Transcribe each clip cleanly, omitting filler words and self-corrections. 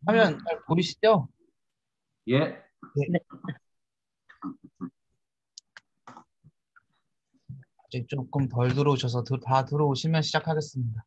화면 잘 보이시죠? 예. 네. 네. 아직 조금 덜 들어오셔서 다 들어오시면 시작하겠습니다.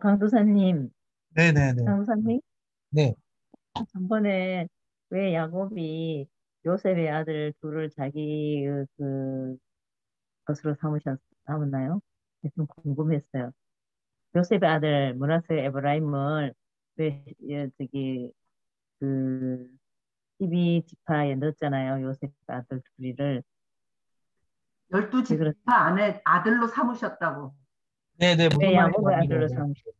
강도사님, 네네네. 강도사님, 네. 전번에 왜 야곱이 요셉의 아들 둘을 자기 것으로 삼았나요? 좀 궁금했어요. 요셉의 아들 므낫세 에브라임을 왜 그 12지파에 넣었잖아요. 요셉의 아들 둘이를. 열두 왜 지파 안에 아들로 삼으셨다고. 네네. 무슨 말인지 야곱의 압니다. 아들로 네. 삼으셨어요?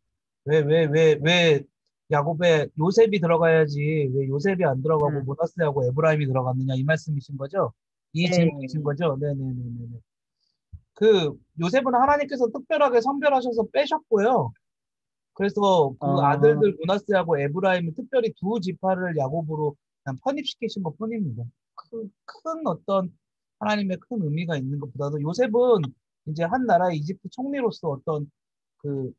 왜 야곱에 요셉이 들어가야지 왜 요셉이 안 들어가고 응. 므낫세하고 에브라임이 들어갔느냐 이 말씀이신 거죠? 이 네. 질문이신 거죠? 네네네네. 그 요셉은 하나님께서 특별하게 선별하셔서 빼셨고요. 그래서 그 어, 아들들 므낫세하고 에브라임을 특별히 두 지파를 야곱으로 그냥 편입시키신 것 뿐입니다. 큰 어떤 하나님의 큰 의미가 있는 것보다도 요셉은 이제 한 나라의 이집트 총리로서 어떤 그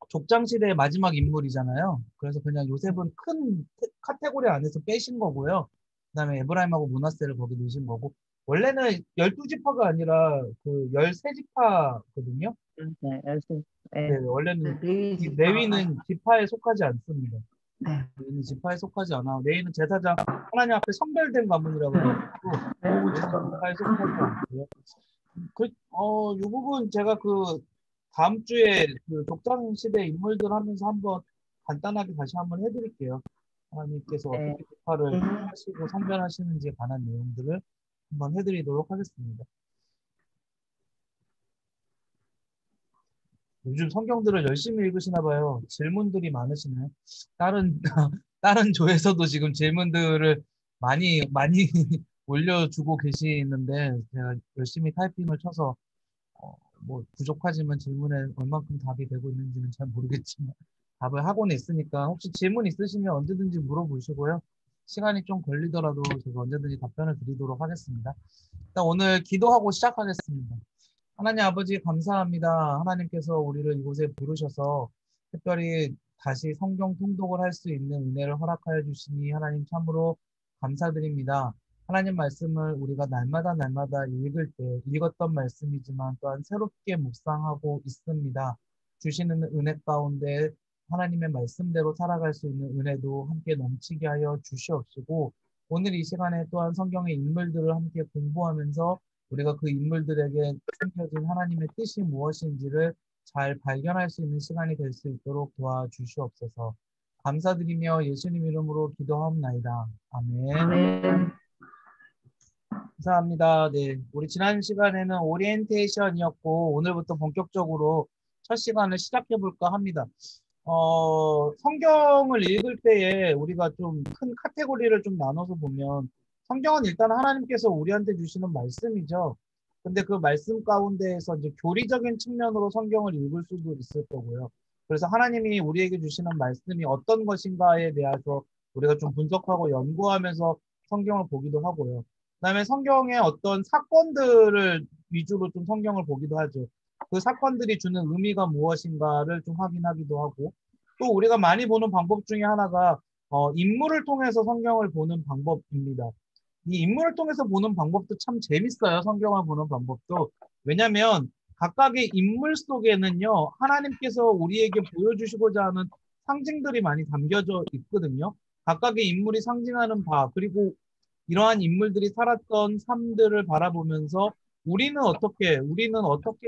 족장 시대의 마지막 인물이잖아요. 그래서 그냥 요셉은 큰 카테고리 안에서 빼신 거고요. 그다음에 에브라임하고 므낫세를 거기 넣으신 거고 원래는 12지파가 아니라 그 13지파거든요. 네, 열심히. 네, 네. 원래는 레위 이 지파가 레위는 지파에 속하지 않습니다. 네. 레위는 지파에 속하지 않아. 레위는 제사장 하나님 앞에 선별된 가문이라고 해가지고 레위는 지파에 속하지 않고요. 이 부분 제가 그 다음 주에 그 족장 시대 인물들 하면서 한번 간단하게 다시 한번 해드릴게요. 하나님께서 네. 어떻게 지파를 하시고 선별하시는지에 관한 내용들을 한번 해드리도록 하겠습니다. 요즘 성경들을 열심히 읽으시나 봐요. 질문들이 많으시네요. 다른 다른 조에서도 지금 질문들을 많이 올려주고 계시는데 제가 열심히 타이핑을 쳐서 뭐 부족하지만 질문에 얼만큼 답이 되고 있는지는 잘 모르겠지만 답을 하고는 있으니까 혹시 질문 있으시면 언제든지 물어보시고요. 시간이 좀 걸리더라도 제가 언제든지 답변을 드리도록 하겠습니다. 일단 오늘 기도하고 시작하겠습니다. 하나님 아버지 감사합니다. 하나님께서 우리를 이곳에 부르셔서 특별히 다시 성경 통독을 할 수 있는 은혜를 허락하여 주시니 하나님 참으로 감사드립니다. 하나님 말씀을 우리가 날마다 읽을 때 읽었던 말씀이지만 또한 새롭게 묵상하고 있습니다. 주시는 은혜 가운데 하나님의 말씀대로 살아갈 수 있는 은혜도 함께 넘치게 하여 주시옵시고 오늘 이 시간에 또한 성경의 인물들을 함께 공부하면서 우리가 그 인물들에게 숨겨진 하나님의 뜻이 무엇인지를 잘 발견할 수 있는 시간이 될 수 있도록 도와주시옵소서. 감사드리며 예수님 이름으로 기도하옵나이다. 아멘. 아멘. 감사합니다. 네, 우리 지난 시간에는 오리엔테이션이었고 오늘부터 본격적으로 첫 시간을 시작해 볼까 합니다. 성경을 읽을 때에 우리가 좀 큰 카테고리를 좀 나눠서 보면 성경은 일단 하나님께서 우리한테 주시는 말씀이죠. 근데 그 말씀 가운데에서 이제 교리적인 측면으로 성경을 읽을 수도 있을 거고요. 그래서 하나님이 우리에게 주시는 말씀이 어떤 것인가에 대해서 우리가 좀 분석하고 연구하면서 성경을 보기도 하고요. 그다음에 성경의 어떤 사건들을 위주로 좀 성경을 보기도 하죠. 그 사건들이 주는 의미가 무엇인가를 좀 확인하기도 하고 또 우리가 많이 보는 방법 중에 하나가 인물을 통해서 성경을 보는 방법입니다. 이 인물을 통해서 보는 방법도 참 재밌어요. 성경을 보는 방법도. 왜냐하면 각각의 인물 속에는요. 하나님께서 우리에게 보여주시고자 하는 상징들이 많이 담겨져 있거든요. 각각의 인물이 상징하는 바 그리고 이러한 인물들이 살았던 삶들을 바라보면서 우리는 어떻게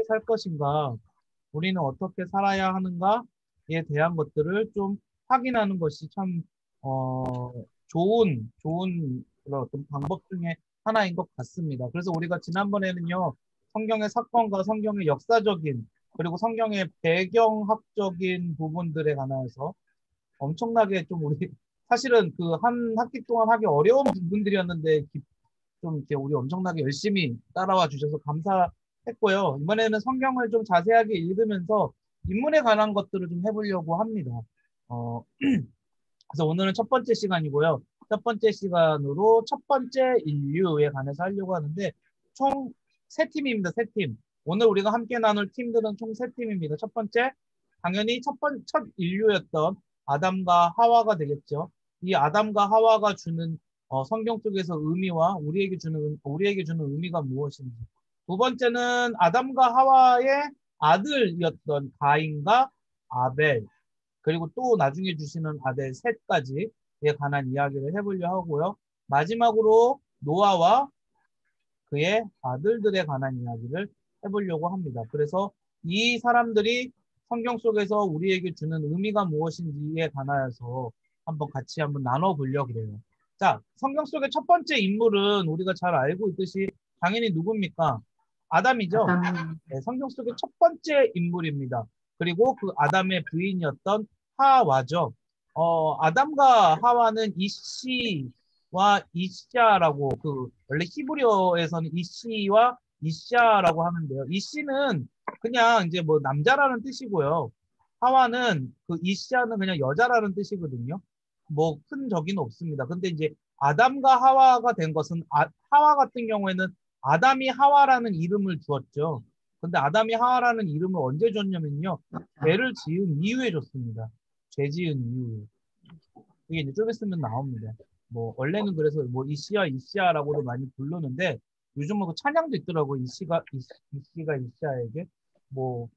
살 것인가, 우리는 어떻게 살아야 하는가에 대한 것들을 좀 확인하는 것이 참 좋은 그런 어떤 방법 중에 하나인 것 같습니다. 그래서 우리가 지난번에는요, 성경의 사건과 성경의 역사적인 그리고 성경의 배경학적인 부분들에 관해서 엄청나게 좀 우리 사실은 그 한 학기 동안 하기 어려운 부분들이었는데 좀 이렇게 우리 엄청나게 열심히 따라와 주셔서 감사했고요. 이번에는 성경을 좀 자세하게 읽으면서 인물에 관한 것들을 좀 해보려고 합니다. 그래서 오늘은 첫 번째 시간이고요. 첫 번째 시간으로 첫 번째 인류에 관해서 하려고 하는데 총 세 팀입니다. 세 팀. 오늘 우리가 함께 나눌 팀들은 총 세 팀입니다. 첫 번째, 당연히 첫 인류였던 아담과 하와가 되겠죠. 이 아담과 하와가 주는 성경 속에서 의미와 우리에게 주는 의미가 무엇인지. 두 번째는 아담과 하와의 아들이었던 가인과 아벨, 그리고 또 나중에 주시는 아들 셋까지에 관한 이야기를 해보려 하고요. 마지막으로 노아와 그의 아들들에 관한 이야기를 해보려고 합니다. 그래서 이 사람들이 성경 속에서 우리에게 주는 의미가 무엇인지에 관하여서 같이 나눠보려고 그래요. 자, 성경 속의 첫 번째 인물은 우리가 잘 알고 있듯이 당연히 누굽니까? 아담이죠. 아담. 네, 성경 속의 첫 번째 인물입니다. 그리고 그 아담의 부인이었던 하와죠. 아담과 하와는 이시와 이샤라고 원래 히브리어에서는 이시와 이샤라고 하는데요. 이시는 그냥 이제 뭐 남자라는 뜻이고요. 하와는 이샤는 그냥 여자라는 뜻이거든요. 뭐 큰 적이는 없습니다. 근데 이제 아담과 하와가 된 것은 하와 같은 경우에는 아담이 하와라는 이름을 주었죠. 근데 아담이 하와라는 이름을 언제 줬냐면요. 죄를 지은 이후에 줬습니다. 죄 지은 이후에. 이게 이제 좀 있으면 나옵니다. 뭐 원래는 그래서 뭐 이시아라고도 많이 부르는데 요즘은 그 찬양도 있더라고요. 이시가 이시아에게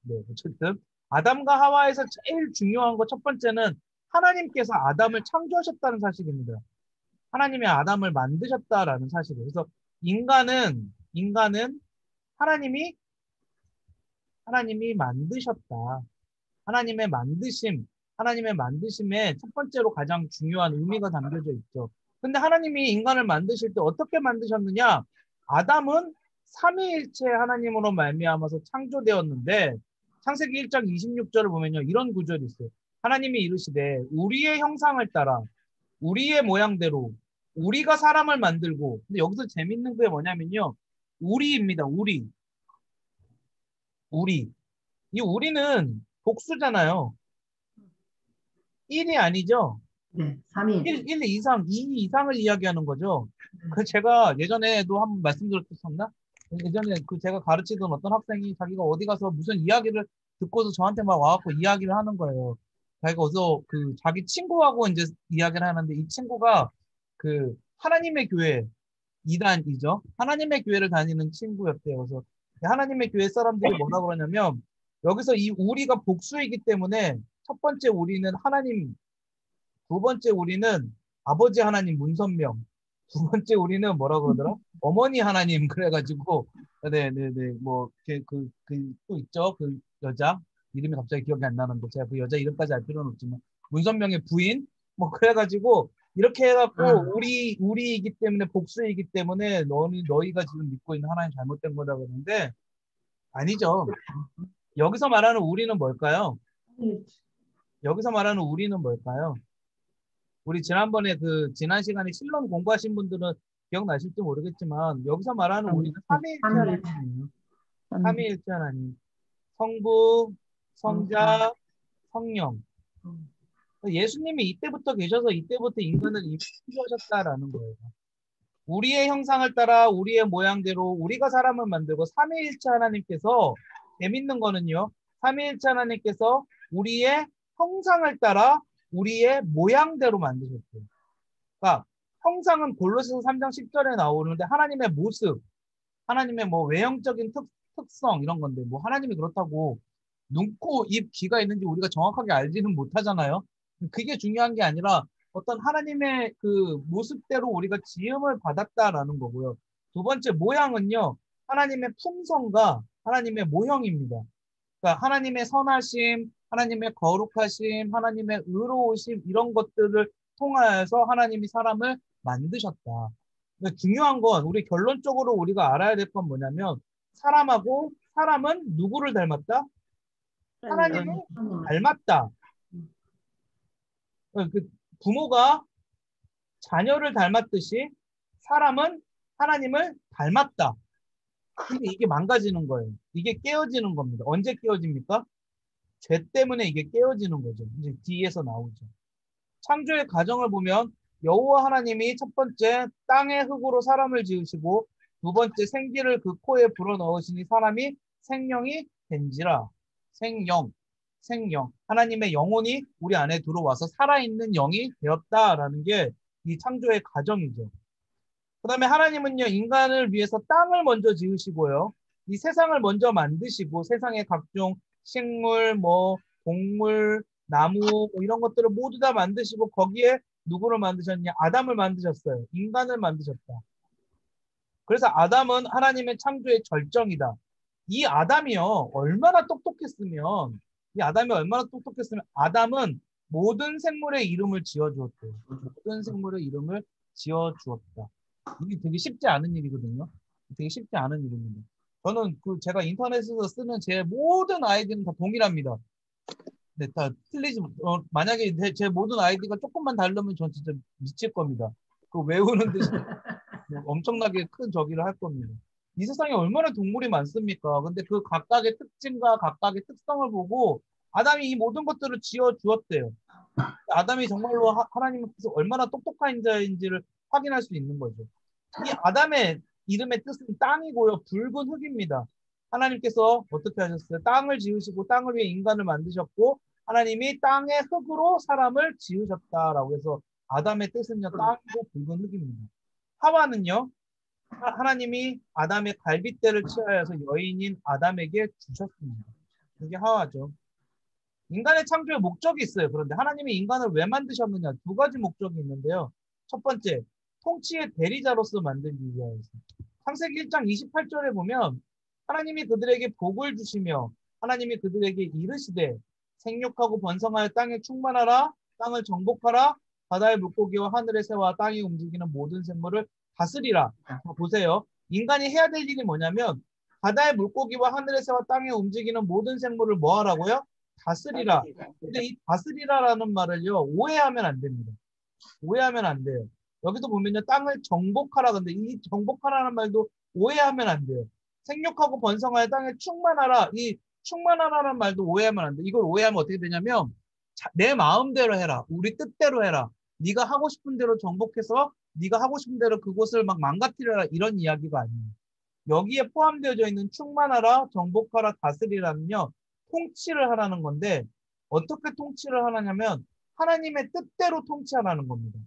네, 어쨌든 아담과 하와에서 제일 중요한 거 첫 번째는 하나님께서 아담을 창조하셨다는 사실입니다. 하나님이 아담을 만드셨다라는 사실이에요. 그래서 인간은 하나님이 만드셨다. 하나님의 만드심에 첫 번째로 가장 중요한 의미가 담겨져 있죠. 근데 하나님이 인간을 만드실 때 어떻게 만드셨느냐? 아담은 삼위일체 하나님으로 말미암아서 창조되었는데 창세기 1장 26절을 보면요. 이런 구절이 있어요. 하나님이 이르시되 우리의 형상을 따라 우리의 모양대로 우리가 사람을 만들고 근데 여기서 재밌는 게 뭐냐면요. 우리입니다. 우리. 이 우리는 복수잖아요. 1이 아니죠. 네, 3인. 1 이상, 2 이상을 이야기하는 거죠. 그 제가 예전에도 한번 말씀드렸었나? 예전에 제가 가르치던 어떤 학생이 자기가 어디 가서 무슨 이야기를 듣고서 저한테 막 와갖고 이야기를 하는 거예요. 자기가 어디서 자기 친구하고 이제 이야기를 하는데 이 친구가 하나님의 교회 이단이죠. 하나님의 교회를 다니는 친구였대요. 그래서 하나님의 교회 사람들이 뭐라 그러냐면 여기서 이 우리가 복수이기 때문에 첫 번째 우리는 하나님, 두 번째 우리는 아버지 하나님 문선명, 두 번째 우리는 뭐라 그러더라? 어머니 하나님 그래가지고 네네네 뭐 또 있죠 그 여자 이름이 갑자기 기억이 안 나는데 제가 그 여자 이름까지 알 필요는 없지만 문선명의 부인 뭐 그래가지고 이렇게 해갖고 우리이기 때문에 복수이기 때문에 너희가 지금 믿고 있는 하나님 잘못된 거다 그러는데 아니죠. 여기서 말하는 우리는 뭘까요? 여기서 말하는 우리는 뭘까요? 우리 지난번에 지난 시간에 실론 공부하신 분들은 기억나실지 모르겠지만 여기서 말하는 우리는 삼위일체 하나님이에요. 삼위일체 하나님. 성부, 성자, 성령. 예수님이 이때부터 계셔서 이때부터 인간을 창조하셨다라는 거예요. 우리의 형상을 따라 우리의 모양대로 우리가 사람을 만들고 삼위일체 하나님께서 재밌는 거는요. 삼위일체 하나님께서 우리의 형상을 따라 우리의 모양대로 만드셨대요. 그러니까 형상은 골로새서 3장 10절에 나오는데 하나님의 모습, 하나님의 뭐 외형적인 특성 이런 건데 뭐 하나님이 그렇다고 눈, 코, 입, 귀가 있는지 우리가 정확하게 알지는 못하잖아요. 그게 중요한 게 아니라 어떤 하나님의 그 모습대로 우리가 지음을 받았다라는 거고요. 두 번째 모양은요. 하나님의 품성과 하나님의 모형입니다. 그러니까 하나님의 선하심, 하나님의 거룩하심, 하나님의 의로우심 이런 것들을 통하여서 하나님이 사람을 만드셨다. 근데 중요한 건 우리 결론적으로 우리가 알아야 될 건 뭐냐면 사람하고 사람은 누구를 닮았다? 하나님을 닮았다. 그 부모가 자녀를 닮았듯이 사람은 하나님을 닮았다. 근데 이게 망가지는 거예요. 이게 깨어지는 겁니다. 언제 깨어집니까? 죄 때문에 이게 깨어지는 거죠. 이제 뒤에서 나오죠. 창조의 과정을 보면 여호와 하나님이 첫 번째 땅의 흙으로 사람을 지으시고 두 번째 생기를 그 코에 불어넣으시니 사람이 생명이 된지라. 생명. 하나님의 영혼이 우리 안에 들어와서 살아있는 영이 되었다라는 게 이 창조의 과정이죠. 그 다음에 하나님은요, 인간을 위해서 땅을 먼저 지으시고요. 이 세상을 먼저 만드시고 세상의 각종 식물, 뭐 곡물, 나무 뭐 이런 것들을 모두 다 만드시고 거기에 누구를 만드셨냐? 아담을 만드셨어요. 인간을 만드셨다. 그래서 아담은 하나님의 창조의 절정이다. 이 아담이요, 얼마나 똑똑했으면 아담은 모든 생물의 이름을 지어주었대요. 모든 생물의 이름을 지어주었다. 이게 되게 쉽지 않은 일이거든요. 되게 쉽지 않은 일입니다. 저는 제가 인터넷에서 쓰는 제 모든 아이디는 다 동일합니다. 네, 다 틀리지, 만약에 제 모든 아이디가 조금만 다르면 전 진짜 미칠 겁니다. 그 외우는 듯이 엄청나게 큰 저기를 할 겁니다. 이 세상에 얼마나 동물이 많습니까? 근데 그 각각의 특징과 각각의 특성을 보고 아담이 이 모든 것들을 지어 주었대요. 아담이 정말로 하나님께서 얼마나 똑똑한 자인지를 확인할 수 있는 거죠. 이 아담의 이름의 뜻은 땅이고요. 붉은 흙입니다. 하나님께서 어떻게 하셨어요? 땅을 지으시고 땅을 위해 인간을 만드셨고 하나님이 땅의 흙으로 사람을 지으셨다라고 해서 아담의 뜻은요. 땅이고 붉은 흙입니다. 하와는요. 하나님이 아담의 갈빗대를 취하여서 여인인 아담에게 주셨습니다. 이게 하와죠. 인간의 창조의 목적이 있어요. 그런데 하나님이 인간을 왜 만드셨느냐? 두 가지 목적이 있는데요. 첫 번째, 통치의 대리자로서 만들기 위하여서. 창세기 1장 28절에 보면 하나님이 그들에게 복을 주시며 하나님이 그들에게 이르시되 생육하고 번성하여 땅에 충만하라, 땅을 정복하라, 바다의 물고기와 하늘의 새와 땅이 움직이는 모든 생물을 다스리라. 보세요. 인간이 해야 될 일이 뭐냐면 바다의 물고기와 하늘의 새와 땅에 움직이는 모든 생물을 뭐 하라고요? 다스리라. 근데 이 다스리라라는 말을요, 오해하면 안 됩니다. 오해하면 안 돼요. 여기도 보면요, 땅을 정복하라. 근데 이 정복하라는 말도 오해하면 안 돼요. 생육하고 번성하여 땅에 충만하라. 이 충만하라는 말도 오해하면 안 돼. 이걸 오해하면 어떻게 되냐면, 내 마음대로 해라. 우리 뜻대로 해라. 네가 하고 싶은 대로 정복해서 네가 하고 싶은 대로 그곳을 막 망가뜨려라. 이런 이야기가 아니에요. 여기에 포함되어져 있는 충만하라, 정복하라, 다스리라는요, 통치를 하라는 건데 어떻게 통치를 하냐면 하나님의 뜻대로 통치하라는 겁니다.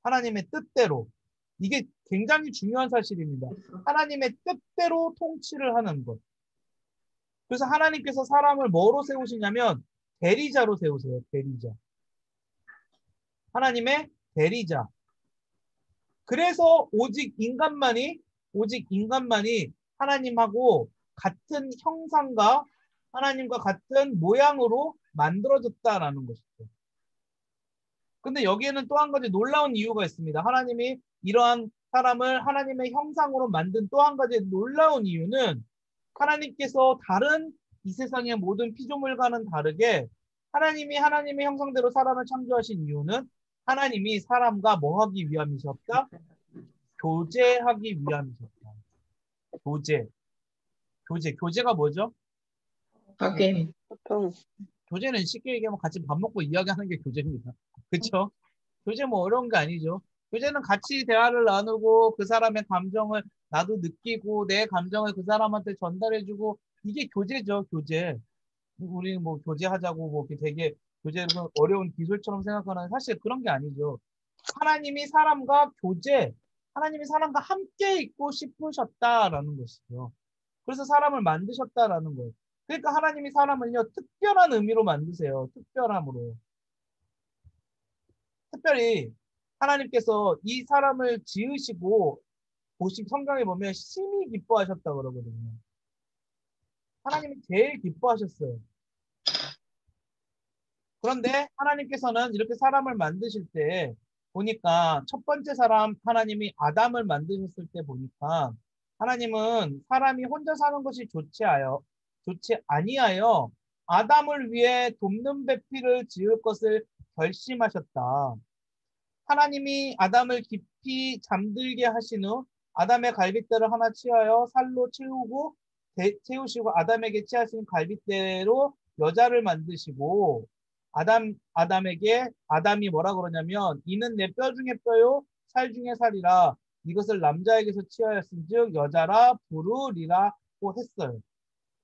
하나님의 뜻대로. 이게 굉장히 중요한 사실입니다. 하나님의 뜻대로 통치를 하는 것. 그래서 하나님께서 사람을 뭐로 세우시냐면 대리자로 세우세요. 대리자. 하나님의 대리자. 그래서 오직 인간만이 하나님하고 같은 형상과 하나님과 같은 모양으로 만들어졌다라는 것이죠. 근데 여기에는 또 한 가지 놀라운 이유가 있습니다. 하나님이 이러한 사람을 하나님의 형상으로 만든 또 한 가지 놀라운 이유는 하나님께서 다른 이 세상의 모든 피조물과는 다르게 하나님이 하나님의 형상대로 사람을 창조하신 이유는 하나님이 사람과 뭐 하기 위함이셨다? 교제하기 위함이셨다. 교제가 뭐죠? 하긴 보통 교제는 쉽게 얘기하면 같이 밥 먹고 이야기하는 게 교제입니다. 그렇죠? 교제 뭐 어려운 게 아니죠. 교제는 같이 대화를 나누고 그 사람의 감정을 나도 느끼고 내 감정을 그 사람한테 전달해주고 이게 교제죠, 교제. 우리 뭐 교제하자고 뭐 이렇게 되게 교제를 어려운 기술처럼 생각하는 사실 그런 게 아니죠. 하나님이 사람과 교제, 하나님이 사람과 함께 있고 싶으셨다라는 것이죠. 그래서 사람을 만드셨다라는 거예요. 그러니까 하나님이 사람을요, 특별한 의미로 만드세요. 특별함으로. 특별히 하나님께서 이 사람을 지으시고 성경에 보면 심히 기뻐하셨다 그러거든요. 하나님이 제일 기뻐하셨어요. 그런데 하나님께서는 이렇게 사람을 만드실 때 보니까 첫 번째 사람 하나님이 아담을 만드셨을 때 보니까 하나님은 사람이 혼자 사는 것이 좋지 아니하여 아담을 위해 돕는 배필을 지을 것을 결심하셨다. 하나님이 아담을 깊이 잠들게 하신 후 아담의 갈빗대를 하나 취하여 살로 채우시고 아담에게 취하신 갈빗대로 여자를 만드시고 아담이 뭐라 그러냐면 이는 내 뼈 중에 뼈요 살 중에 살이라 이것을 남자에게서 취하였은즉 여자라 부르리라고 했어요.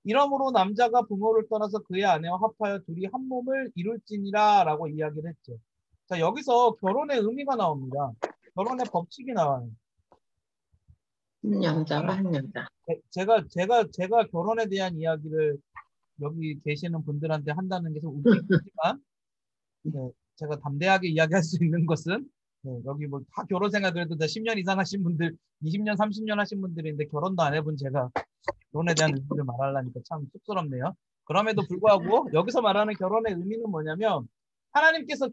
이러므로 남자가 부모를 떠나서 그의 아내와 합하여 둘이 한 몸을 이룰지니라 라고 이야기를 했죠. 자, 여기서 결혼의 의미가 나옵니다. 결혼의 법칙이 나와요. 한 남자가 한 여자. 제가 결혼에 대한 이야기를 여기 계시는 분들한테 한다는 게 좀 웃기긴 하지만, 네, 제가 담대하게 이야기할 수 있는 것은, 네, 여기 뭐 다 결혼 생활 그래도 다 10년 이상 하신 분들, 20년, 30년 하신 분들인데 결혼도 안 해본 제가 결혼에 대한 의미를 말하려니까 참 쑥스럽네요. 그럼에도 불구하고 여기서 말하는 결혼의 의미는 뭐냐면 하나님께서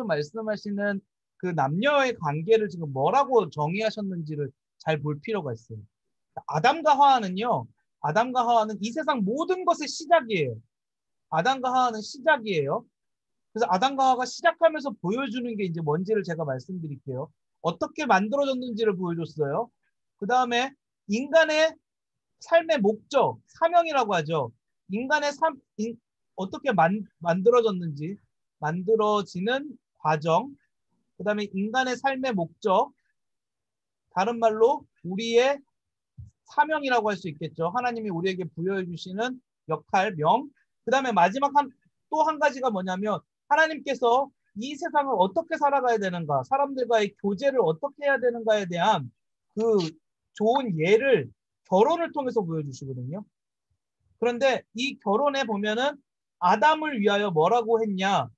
말씀하시는 그 남녀의 관계를 지금 뭐라고 정의하셨는지를 잘 볼 필요가 있어요. 아담과 하와는 이 세상 모든 것의 시작이에요. 아담과 하와는 시작이에요. 그래서 아담과 하와가 시작하면서 보여주는 게 이제 뭔지를 제가 말씀드릴게요. 어떻게 만들어졌는지를 보여줬어요. 그 다음에 인간의 삶의 목적, 사명이라고 하죠. 인간의 어떻게 만들어졌는지, 만들어지는 과정, 그 다음에 인간의 삶의 목적, 다른 말로 우리의 사명이라고 할 수 있겠죠. 하나님이 우리에게 부여해 주시는 역할, 그 다음에 마지막 또 한 가지가 뭐냐면 하나님께서 이 세상을 어떻게 살아가야 되는가, 사람들과의 교제를 어떻게 해야 되는가에 대한 그 좋은 예를 결혼을 통해서 보여주시거든요. 그런데 이 결혼에 보면은 아담을 위하여 뭐라고 했냐?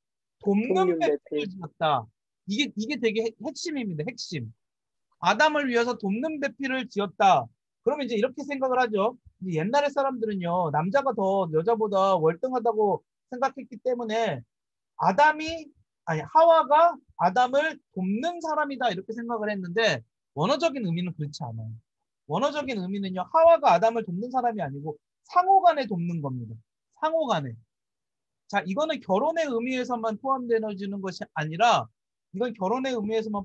돕는 배필을 지었다. 이게 되게 핵심입니다. 핵심. 아담을 위해서 돕는 배필을 지었다. 그러면 이제 이렇게 생각을 하죠. 이제 옛날의 사람들은요, 남자가 더 여자보다 월등하다고 생각했기 때문에 하와가 아담을 돕는 사람이다 이렇게 생각을 했는데 원어적인 의미는 그렇지 않아요. 원어적인 의미는요, 하와가 아담을 돕는 사람이 아니고 상호간에 돕는 겁니다. 상호간에. 자, 이거는 결혼의 의미에서만 포함되어지는 것이 아니라 이건 결혼의 의미에서만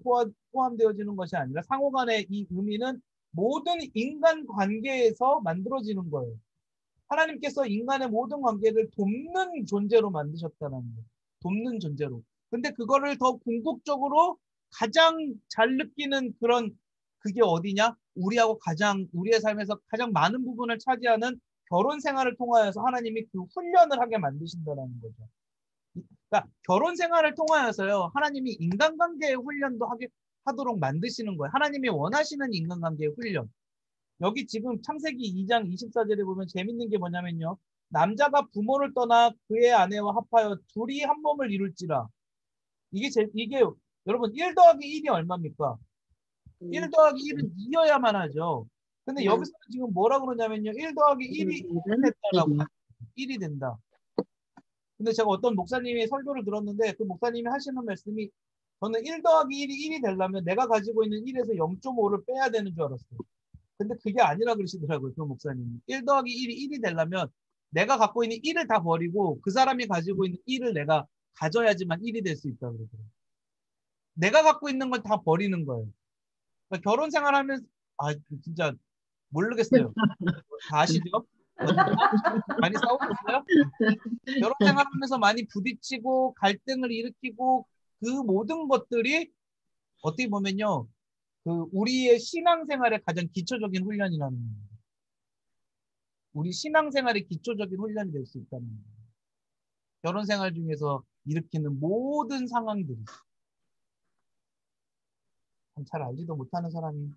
포함되어지는 것이 아니라 상호간의 이 의미는 모든 인간 관계에서 만들어지는 거예요. 하나님께서 인간의 모든 관계를 돕는 존재로 만드셨다는 거예요. 돕는 존재로. 근데 그거를 더 궁극적으로 가장 잘 느끼는 그게 어디냐? 우리의 삶에서 가장 많은 부분을 차지하는 결혼 생활을 통하여서 하나님이 그 훈련을 하게 만드신다는 거죠. 그러니까 결혼 생활을 통하여서요, 하나님이 인간관계의 훈련도 하도록 만드시는 거예요. 하나님이 원하시는 인간관계의 훈련. 여기 지금 창세기 2장 24절에 보면 재밌는 게 뭐냐면요. 남자가 부모를 떠나 그의 아내와 합하여 둘이 한 몸을 이룰지라. 이게 여러분 1 더하기 1이 얼마입니까? 1 더하기 1은 2여야만 하죠. 근데 여기서는 지금 뭐라 그러냐면요. 1 더하기 1이 됐다라고. 1이 된다. 근데 제가 어떤 목사님의 설교를 들었는데 그 목사님이 하시는 말씀이 저는 1 더하기 1이 1이 되려면 내가 가지고 있는 1에서 0.5를 빼야 되는 줄 알았어요. 근데 그게 아니라 그러시더라고요. 그 목사님이. 1 더하기 1이 1이 되려면 내가 갖고 있는 1을 다 버리고 그 사람이 가지고 있는 1을 내가 가져야지만 1이 될 수 있다고 그러더라고요. 내가 갖고 있는 걸 다 버리는 거예요. 그러니까 결혼 생활하면서 진짜 모르겠어요. 다 아시죠? 많이 싸우셨어요? 결혼 생활하면서 많이 부딪히고 갈등을 일으키고 그 모든 것들이 어떻게 보면요. 우리의 신앙생활의 가장 기초적인 훈련이라는 겁니다. 우리 신앙생활의 기초적인 훈련이 될 수 있다는 거예요. 결혼 생활 중에서 일으키는 모든 상황들이 잘 알지도 못하는 사람이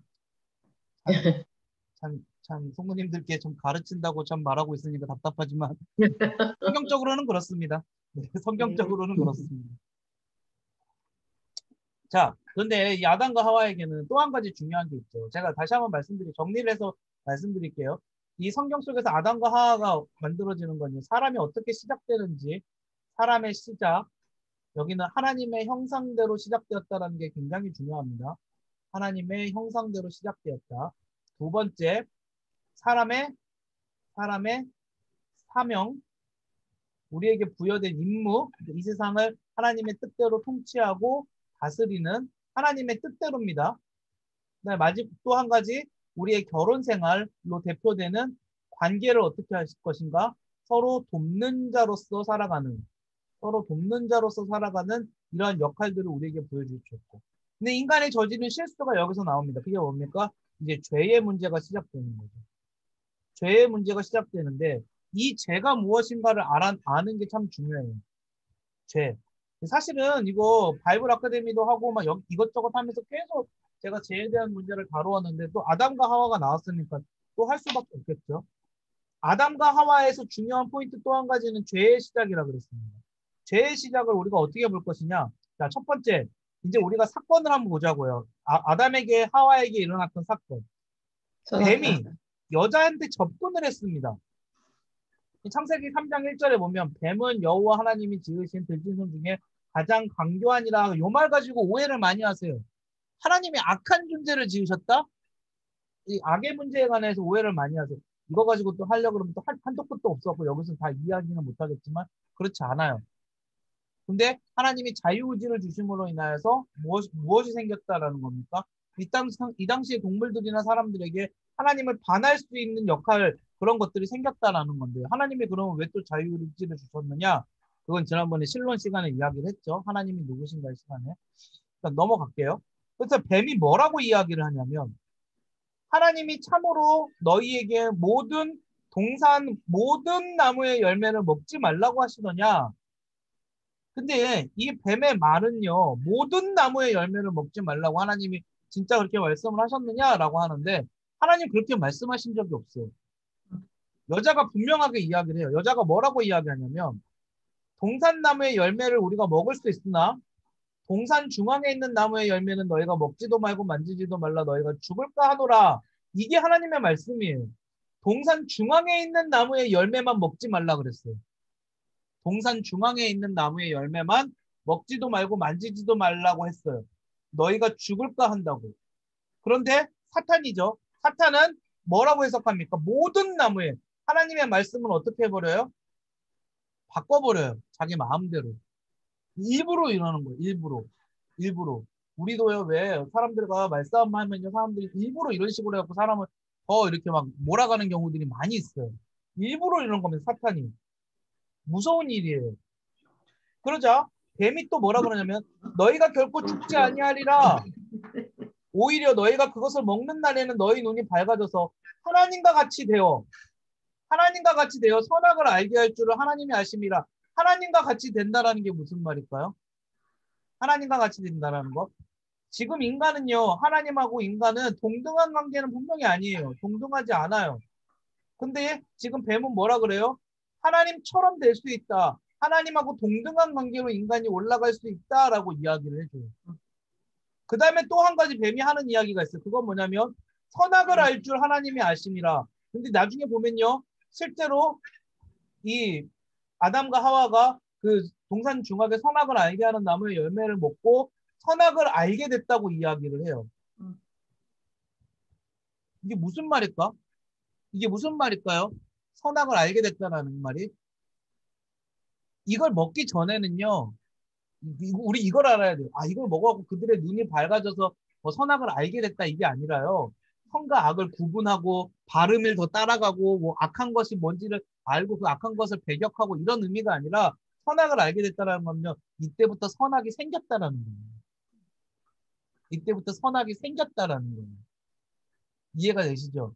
참 성도님들께 좀 가르친다고 참 말하고 있으니까 답답하지만 성경적으로는 그렇습니다. 네, 성경적으로는 그렇습니다. 자, 그런데 이 아담과 하와에게는 또 한 가지 중요한 게 있죠. 제가 다시 한번 정리를 해서 말씀드릴게요. 이 성경 속에서 아담과 하와가 만들어지는 건요. 사람이 어떻게 시작되는지, 사람의 시작, 여기는 하나님의 형상대로 시작되었다는 게 굉장히 중요합니다. 하나님의 형상대로 시작되었다. 두 번째, 사람의 사명, 우리에게 부여된 임무, 이 세상을 하나님의 뜻대로 통치하고 다스리는 하나님의 뜻대로입니다. 마지막 또 한 가지, 우리의 결혼 생활로 대표되는 관계를 어떻게 하실 것인가? 서로 돕는 자로서 살아가는 이러한 역할들을 우리에게 보여주셨고. 근데 인간의 저지른 실수가 여기서 나옵니다. 그게 뭡니까? 이제 죄의 문제가 시작되는 거죠. 죄의 문제가 시작되는데 이 죄가 무엇인가를 아는 게 참 중요해요. 죄. 사실은 이거 바이블 아카데미도 하고 막 이것저것 하면서 계속 제가 죄에 대한 문제를 다루었는데 또 아담과 하와가 나왔으니까 또 할 수밖에 없겠죠. 아담과 하와에서 중요한 포인트 또 한 가지는 죄의 시작이라 그랬습니다. 죄의 시작을 우리가 어떻게 볼 것이냐. 자, 첫 번째, 이제 우리가 사건을 한번 보자고요. 아담에게 하와에게 일어났던 사건. 뱀이 여자한테 접근을 했습니다. 창세기 3장 1절에 보면 뱀은 여호와 하나님이 지으신 들짐승 중에 가장 강교하니라. 요 말 가지고 오해를 많이 하세요. 하나님이 악한 존재를 지으셨다? 이 악의 문제에 관해서 오해를 많이 하세요. 이거 가지고 또 하려고 그러면 또 한도 끝도 없었고 여기서 다 이해하기는 못하겠지만 그렇지 않아요. 근데 하나님이 자유의지를 주심으로 인하여서 무엇이 생겼다라는 겁니까? 이 당시의 동물들이나 사람들에게 하나님을 반할 수 있는 역할, 그런 것들이 생겼다라는 건데요. 하나님이 그러면 왜 또 자유의지를 주셨느냐? 그건 지난번에 실론 시간에 이야기를 했죠. 하나님이 누구신가 이 시간에. 그러니까 넘어갈게요. 그래서 뱀이 뭐라고 이야기를 하냐면 하나님이 참으로 너희에게 모든 나무의 열매를 먹지 말라고 하시더냐? 근데 이 뱀의 말은요, 모든 나무의 열매를 먹지 말라고 하나님이 진짜 그렇게 말씀을 하셨느냐라고 하는데 하나님 그렇게 말씀하신 적이 없어요. 여자가 분명하게 이야기를 해요. 여자가 뭐라고 이야기하냐면 동산나무의 열매를 우리가 먹을 수 있으나 동산 중앙에 있는 나무의 열매는 너희가 먹지도 말고 만지지도 말라 너희가 죽을까 하노라. 이게 하나님의 말씀이에요. 동산 중앙에 있는 나무의 열매만 먹지 말라 그랬어요. 동산 중앙에 있는 나무의 열매만 먹지도 말고 만지지도 말라고 했어요. 너희가 죽을까 한다고. 그런데 사탄이죠. 사탄은 뭐라고 해석합니까? 모든 나무에 하나님의 말씀을 어떻게 해버려요? 바꿔버려요. 자기 마음대로. 일부러 이러는 거예요. 일부러. 우리도요, 왜 사람들과 말싸움 하면요, 사람들이 일부러 이런 식으로 해갖고 사람을 더 이렇게 막 몰아가는 경우들이 많이 있어요. 일부러 이러는 겁니다. 사탄이. 무서운 일이에요. 그러자 뱀이 또 뭐라 그러냐면 너희가 결코 죽지 아니하리라. 오히려 너희가 그것을 먹는 날에는 너희 눈이 밝아져서 하나님과 같이 되어 선악을 알게 할 줄을 하나님이 아심이라. 하나님과 같이 된다라는 게 무슨 말일까요? 하나님과 같이 된다라는 거. 지금 인간은요, 하나님하고 인간은 동등한 관계는 분명히 아니에요. 동등하지 않아요. 근데 지금 뱀은 뭐라 그래요? 하나님처럼 될 수 있다. 하나님하고 동등한 관계로 인간이 올라갈 수 있다라고 이야기를 해줘요. 그 다음에 또 한 가지 뱀이 하는 이야기가 있어요. 그건 뭐냐면 선악을 알 줄 하나님이 아심이라. 근데 나중에 보면요. 실제로 이 아담과 하와가 그 동산 중앙에 선악을 알게 하는 나무의 열매를 먹고 선악을 알게 됐다고 이야기를 해요. 이게 무슨 말일까? 이게 무슨 말일까요? 선악을 알게 됐다라는 말이. 이걸 먹기 전에는요. 우리 이걸 알아야 돼요. 아, 이걸 먹어갖고 그들의 눈이 밝아져서 선악을 알게 됐다 이게 아니라요. 선과 악을 구분하고 바름을 더 따라가고 뭐 악한 것이 뭔지를 알고 그 악한 것을 배격하고 이런 의미가 아니라 선악을 알게 됐다는 건요. 이때부터 선악이 생겼다라는 거예요. 이때부터 선악이 생겼다라는 거예요. 이해가 되시죠?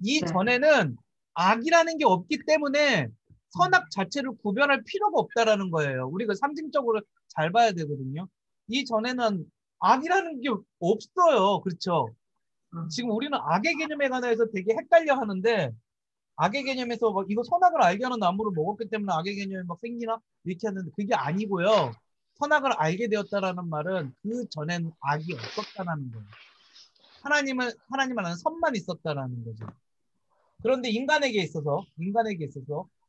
이 전에는 악이라는 게 없기 때문에 선악 자체를 구별할 필요가 없다라는 거예요. 우리가 상징적으로 잘 봐야 되거든요. 이전에는 악이라는 게 없어요. 그렇죠? 지금 우리는 악의 개념에 관해서 되게 헷갈려 하는데 악의 개념에서 막 이거 선악을 알게 하는 나무를 먹었기 때문에 악의 개념이 막 생기나 이렇게 하는데 그게 아니고요. 선악을 알게 되었다라는 말은 그 전엔 악이 없었다라는 거예요. 하나님 안에는 선만 있었다라는 거죠. 그런데 인간에게 있어서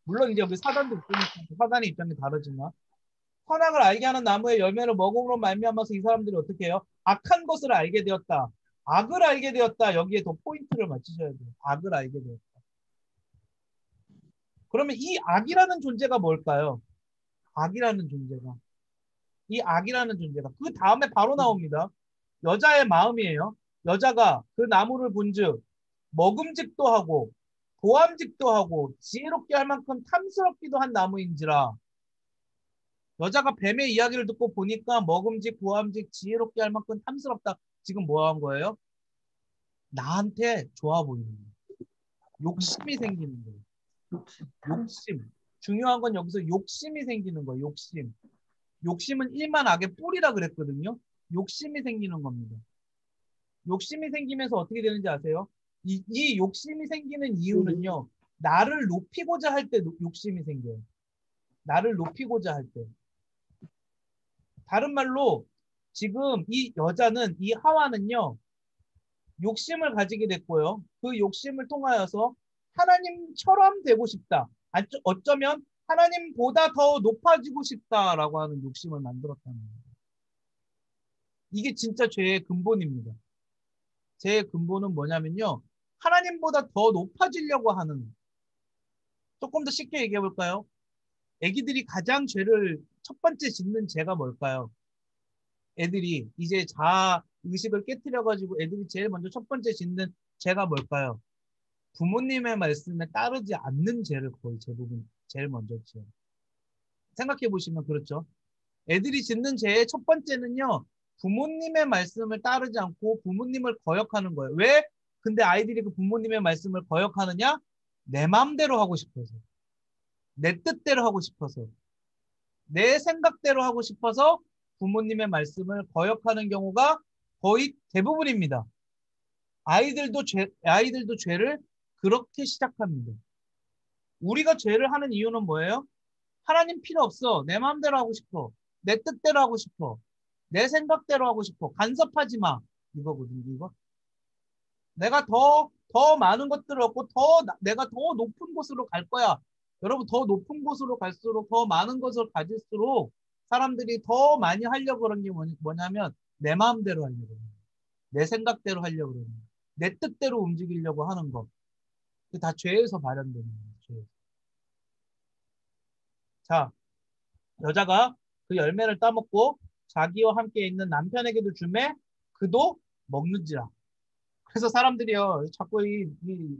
물론 이제 여기 사단도 있으니까 사단의 입장이 다르지만 선악을 알게 하는 나무의 열매를 먹음으로 말미암아서 이 사람들이 어떻게 해요? 악한 것을 알게 되었다. 악을 알게 되었다. 여기에 더 포인트를 맞추셔야 돼요. 악을 알게 되었다. 그러면 이 악이라는 존재가 뭘까요? 악이라는 존재가. 이 악이라는 존재가. 그 다음에 바로 나옵니다. 여자의 마음이에요. 여자가 그 나무를 본즉 먹음직도 하고 보암직도 하고 지혜롭게 할 만큼 탐스럽기도 한 나무인지라. 여자가 뱀의 이야기를 듣고 보니까 먹음직, 보암직, 지혜롭게 할 만큼 탐스럽다. 지금 뭐 한 거예요? 나한테 좋아 보이는 거예요. 욕심이 생기는 거예요. 욕심. 중요한 건 여기서 욕심이 생기는 거예요. 욕심. 욕심은 일만 악의 뿌리라 그랬거든요. 욕심이 생기는 겁니다. 욕심이 생기면서 어떻게 되는지 아세요? 이 욕심이 생기는 이유는요. 나를 높이고자 할 때 욕심이 생겨요. 나를 높이고자 할 때. 다른 말로 지금 이 여자는 이 하와는요. 욕심을 가지게 됐고요. 그 욕심을 통하여서 하나님처럼 되고 싶다. 어쩌면 하나님보다 더 높아지고 싶다라고 하는 욕심을 만들었다는 거예요. 이게 진짜 죄의 근본입니다. 죄의 근본은 뭐냐면요. 하나님보다 더 높아지려고 하는. 조금 더 쉽게 얘기해 볼까요? 애기들이 가장 죄를 첫 번째 짓는 죄가 뭘까요? 애들이 이제 자아 의식을 깨트려가지고 애들이 제일 먼저 첫 번째 짓는 죄가 뭘까요? 부모님의 말씀에 따르지 않는 죄를 거의 대부분 제일 먼저 지어요. 생각해 보시면 그렇죠. 애들이 짓는 죄의 첫 번째는요. 부모님의 말씀을 따르지 않고 부모님을 거역하는 거예요. 왜? 근데 아이들이 그 부모님의 말씀을 거역하느냐? 내 마음대로 하고 싶어서. 내 뜻대로 하고 싶어서. 내 생각대로 하고 싶어서 부모님의 말씀을 거역하는 경우가 거의 대부분입니다. 아이들도 죄를 그렇게 시작합니다. 우리가 죄를 하는 이유는 뭐예요? 하나님 필요 없어. 내 마음대로 하고 싶어. 내 뜻대로 하고 싶어. 내 생각대로 하고 싶어. 간섭하지 마. 이거거든요, 이거. 내가 더 많은 것들을 얻고 내가 더 높은 곳으로 갈 거야. 여러분, 더 높은 곳으로 갈수록 더 많은 것을 가질수록 사람들이 더 많이 하려고 그러는 게 뭐냐면 내 마음대로 하려고 그러는 거예요. 내 생각대로 하려고 그러는 거예요. 내 뜻대로 움직이려고 하는 것. 그게 다 죄에서 발현되는 거예요. 죄에서. 자, 여자가 그 열매를 따먹고 자기와 함께 있는 남편에게도 주매 그도 먹는지라. 그래서 사람들이요 자꾸 이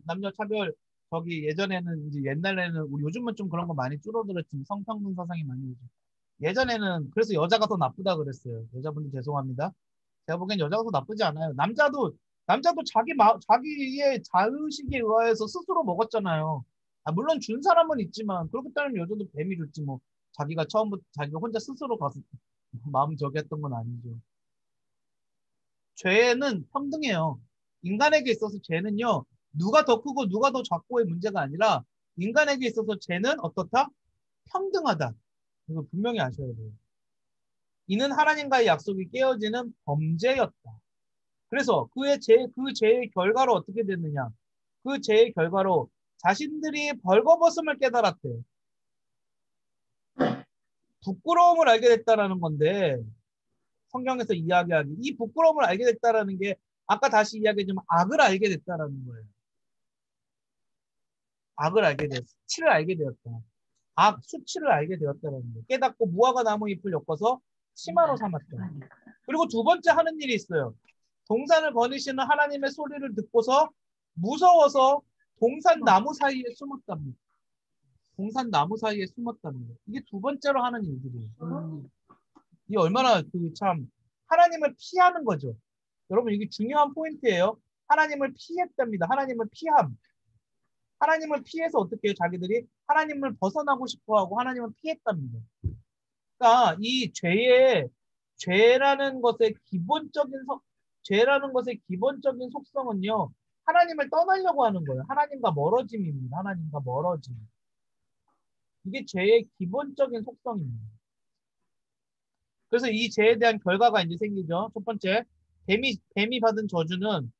남녀 차별 저기 예전에는 이제 옛날에는 우리 요즘은 좀 그런 거 많이 줄어들었지만 성평등 사상이 많이 오죠. 예전에는 그래서 여자가 더 나쁘다 그랬어요. 여자분들 죄송합니다. 제가 보기엔 여자가 더 나쁘지 않아요. 남자도 자기의 자의식에 의하여서 스스로 먹었잖아요. 물론 준 사람은 있지만 그렇기 때문에 여자도 뱀이 줬지 뭐 자기가 처음부터 자기가 혼자 스스로 가서 마음 저기 했던 건 아니죠. 죄는 평등해요. 인간에게 있어서 죄는요. 누가 더 크고 누가 더 작고의 문제가 아니라 인간에게 있어서 죄는 어떻다? 평등하다. 이거 분명히 아셔야 돼요. 이는 하나님과의 약속이 깨어지는 범죄였다. 그래서 그 죄의 결과로 어떻게 됐느냐? 그 죄의 결과로 자신들이 벌거벗음을 깨달았대요. 부끄러움을 알게 됐다라는 건데 성경에서 이야기하기 이 부끄러움을 알게 됐다라는 게 아까 다시 이야기했지만 악을 알게 됐다라는 거예요. 악을 알게 되었다. 수치를 알게 되었다. 수치를 알게 되었다라는 거예요. 깨닫고 무화과 나무 잎을 엮어서 치마로 삼았다. 그리고 두 번째 하는 일이 있어요. 동산을 거니시는 하나님의 소리를 듣고서 무서워서 동산 나무 사이에 숨었답니다. 동산 나무 사이에 숨었답니다. 이게 두 번째로 하는 일들이에요. 이게 얼마나 참 하나님을 피하는 거죠. 여러분 이게 중요한 포인트예요. 하나님을 피했답니다. 하나님을 피함. 하나님을 피해서 어떻게 해요? 자기들이 하나님을 벗어나고 싶어하고 하나님을 피했답니다. 그러니까 이 죄라는 것의 죄라는 것의 기본적인 속성은요. 하나님을 떠나려고 하는 거예요. 하나님과 멀어짐입니다. 하나님과 멀어짐. 이게 죄의 기본적인 속성입니다. 그래서 이 죄에 대한 결과가 이제 생기죠. 첫 번째, 뱀이 받은 저주는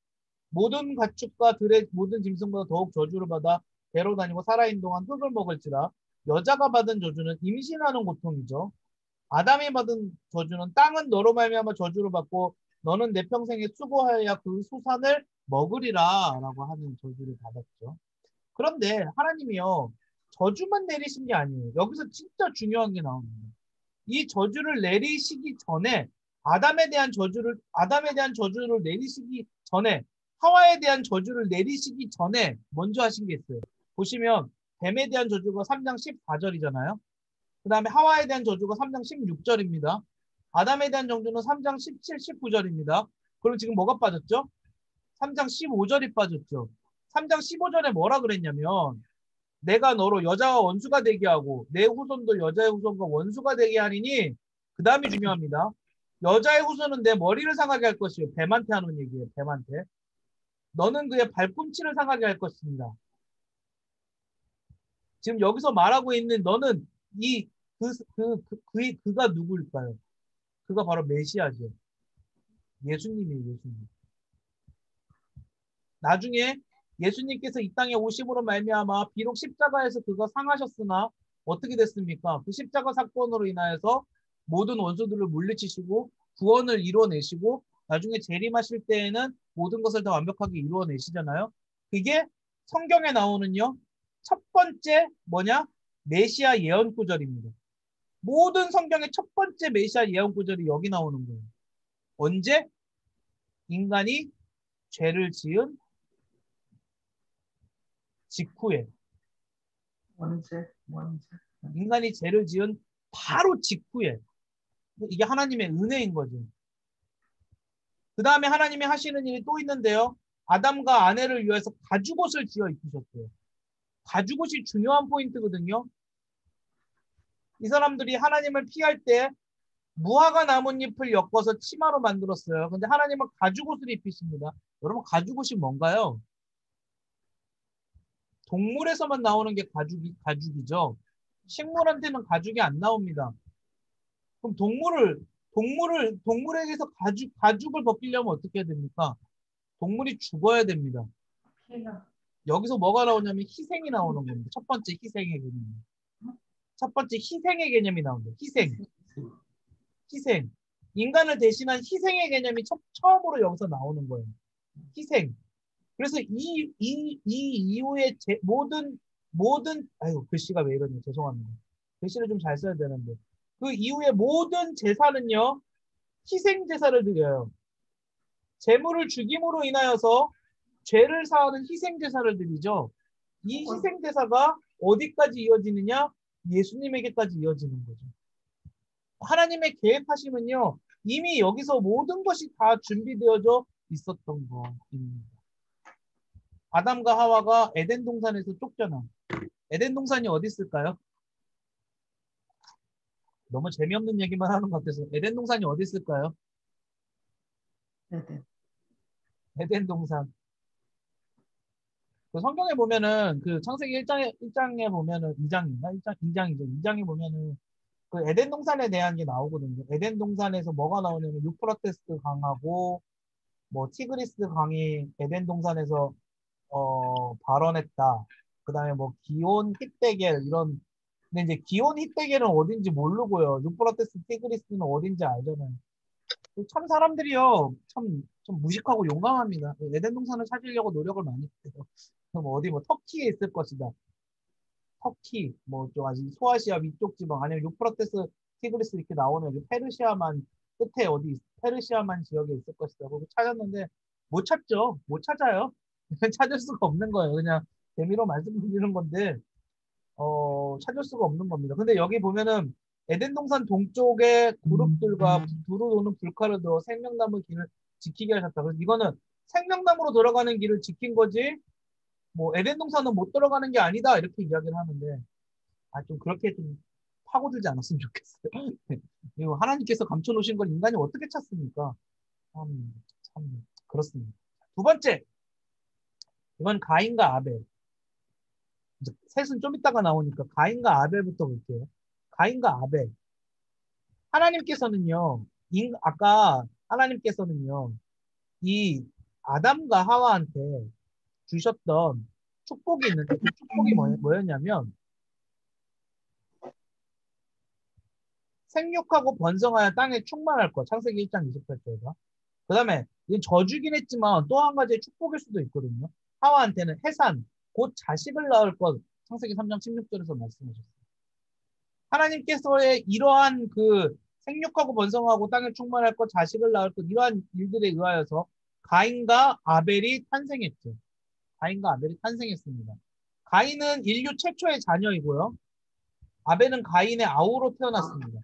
모든 가축과 들의 모든 짐승보다 더욱 저주를 받아 배로 다니고 살아있는 동안 흙을 먹을지라. 여자가 받은 저주는 임신하는 고통이죠. 아담이 받은 저주는 땅은 너로 말미암아 저주를 받고 너는 내 평생에 수고하여야 그 수산을 먹으리라 라고 하는 저주를 받았죠. 그런데 하나님이요, 저주만 내리신 게 아니에요. 여기서 진짜 중요한 게 나옵니다. 이 저주를 내리시기 전에 아담에 대한 저주를 내리시기 전에 하와에 대한 저주를 내리시기 전에 먼저 하신 게 있어요. 보시면 뱀에 대한 저주가 3장 14절이잖아요. 그 다음에 하와에 대한 저주가 3장 16절입니다. 아담에 대한 저주는 3장 17, 19절입니다. 그럼 지금 뭐가 빠졌죠? 3장 15절이 빠졌죠. 3장 15절에 뭐라 그랬냐면 내가 너로 여자와 원수가 되게 하고 내 후손도 여자의 후손과 원수가 되게 하리니, 그 다음이 중요합니다. 여자의 후손은 내 머리를 상하게 할 것이요. 뱀한테 하는 얘기예요. 뱀한테. 너는 그의 발꿈치를 상하게 할 것입니다. 지금 여기서 말하고 있는 너는 그가 누구일까요? 그가 바로 메시아죠. 예수님이에요. 예수님. 나중에 예수님께서 이 땅에 오심으로 말미암아 비록 십자가에서 그가 상하셨으나 어떻게 됐습니까? 그 십자가 사건으로 인하여서 모든 원수들을 물리치시고 구원을 이루어내시고 나중에 재림하실 때에는 모든 것을 다 완벽하게 이루어내시잖아요. 그게 성경에 나오는요. 첫 번째 뭐냐? 메시아 예언 구절입니다. 모든 성경의 첫 번째 메시아 예언 구절이 여기 나오는 거예요. 언제? 인간이 죄를 지은 직후에. 언제? 인간이 죄를 지은 바로 직후에. 이게 하나님의 은혜인 거죠. 그 다음에 하나님이 하시는 일이 또 있는데요. 아담과 아내를 위해서 가죽옷을 지어 입히셨어요. 가죽옷이 중요한 포인트거든요. 이 사람들이 하나님을 피할 때 무화과 나뭇잎을 엮어서 치마로 만들었어요. 근데 하나님은 가죽옷을 입히십니다. 여러분, 가죽옷이 뭔가요? 동물에서만 나오는 게 가죽이죠. 식물한테는 가죽이 안 나옵니다. 그럼 동물에게서 가죽을 벗기려면 어떻게 해야 됩니까? 동물이 죽어야 됩니다. 여기서 뭐가 나오냐면 희생이 나오는 겁니다. 첫 번째 희생의 개념. 첫 번째 희생의 개념이 나옵니다. 희생. 인간을 대신한 희생의 개념이 처음으로 여기서 나오는 거예요. 희생. 그래서 이 이후에 아유, 글씨가 왜 이러냐. 죄송합니다. 글씨를 좀 잘 써야 되는데. 그 이후에 모든 제사는요, 희생 제사를 드려요. 재물을 죽임으로 인하여서 죄를 사하는 희생 제사를 드리죠. 이 희생 제사가 어디까지 이어지느냐? 예수님에게까지 이어지는 거죠. 하나님의 계획하심은요, 이미 여기서 모든 것이 다 준비되어져 있었던 거입니다. 아담과 하와가 에덴 동산에서 쫓겨나. 에덴 동산이 어디 있을까요? 너무 재미없는 얘기만 하는 것 같아서. 에덴 동산이 어디 있을까요? 에덴 동산. 그 성경에 보면은 그 창세기 1장에 보면은 2장에 보면은 그 에덴 동산에 대한 게 나오거든요. 에덴 동산에서 뭐가 나오냐면 유프라테스 강하고 뭐 티그리스 강이 에덴 동산에서 발원했다. 그다음에 뭐 기온 히데겔 이런. 근데 이제 기온 히데겔은 어딘지 모르고요. 유프라테스 티그리스는 어딘지 알잖아요. 참 사람들이요. 참 무식하고 용감합니다. 에덴 동산을 찾으려고 노력을 많이 해요. 그럼 어디 뭐 터키에 있을 것이다. 터키, 뭐 좀 아직 소아시아 위쪽 지방 아니면 유프라테스 티그리스 이렇게 나오는 페르시아만 끝에 페르시아만 지역에 있을 것이다. 그거 찾았는데 못 찾죠. 못 찾아요. 찾을 수가 없는 거예요. 그냥 재미로 말씀드리는 건데 찾을 수가 없는 겁니다. 근데 여기 보면은 에덴 동산 동쪽에 그룹들과 두루 도는 불칼을 들어 생명나무 길을 지키게 하셨다. 그래서 이거는 생명나무로 들어가는 길을 지킨 거지 뭐 에덴 동산은 못 들어가는 게 아니다 이렇게 이야기를 하는데 좀 그렇게 좀 파고들지 않았으면 좋겠어요. 그리고 하나님께서 감춰놓으신 걸 인간이 어떻게 찾습니까? 참 그렇습니다. 두 번째, 이건 가인과 아벨. 이제 셋은 좀 이따가 나오니까 가인과 아벨부터 볼게요. 가인과 아벨. 하나님께서는요, 아까 하나님께서는요, 이 아담과 하와한테 주셨던 축복이 있는데 그 축복이 뭐였냐면 생육하고 번성하여 땅에 충만할 것. 창세기 1장 28절과. 그 다음에 이건 저주긴 했지만 또 한 가지의 축복일 수도 있거든요. 하와한테는 해산, 곧 자식을 낳을 것. 창세기 3장 16절에서 말씀하셨어요. 하나님께서의 이러한 그 생육하고 번성하고 땅에 충만할 것, 자식을 낳을 것, 이러한 일들에 의하여서 가인과 아벨이 탄생했죠. 가인과 아벨이 탄생했습니다. 가인은 인류 최초의 자녀이고요. 아벨은 가인의 아우로 태어났습니다.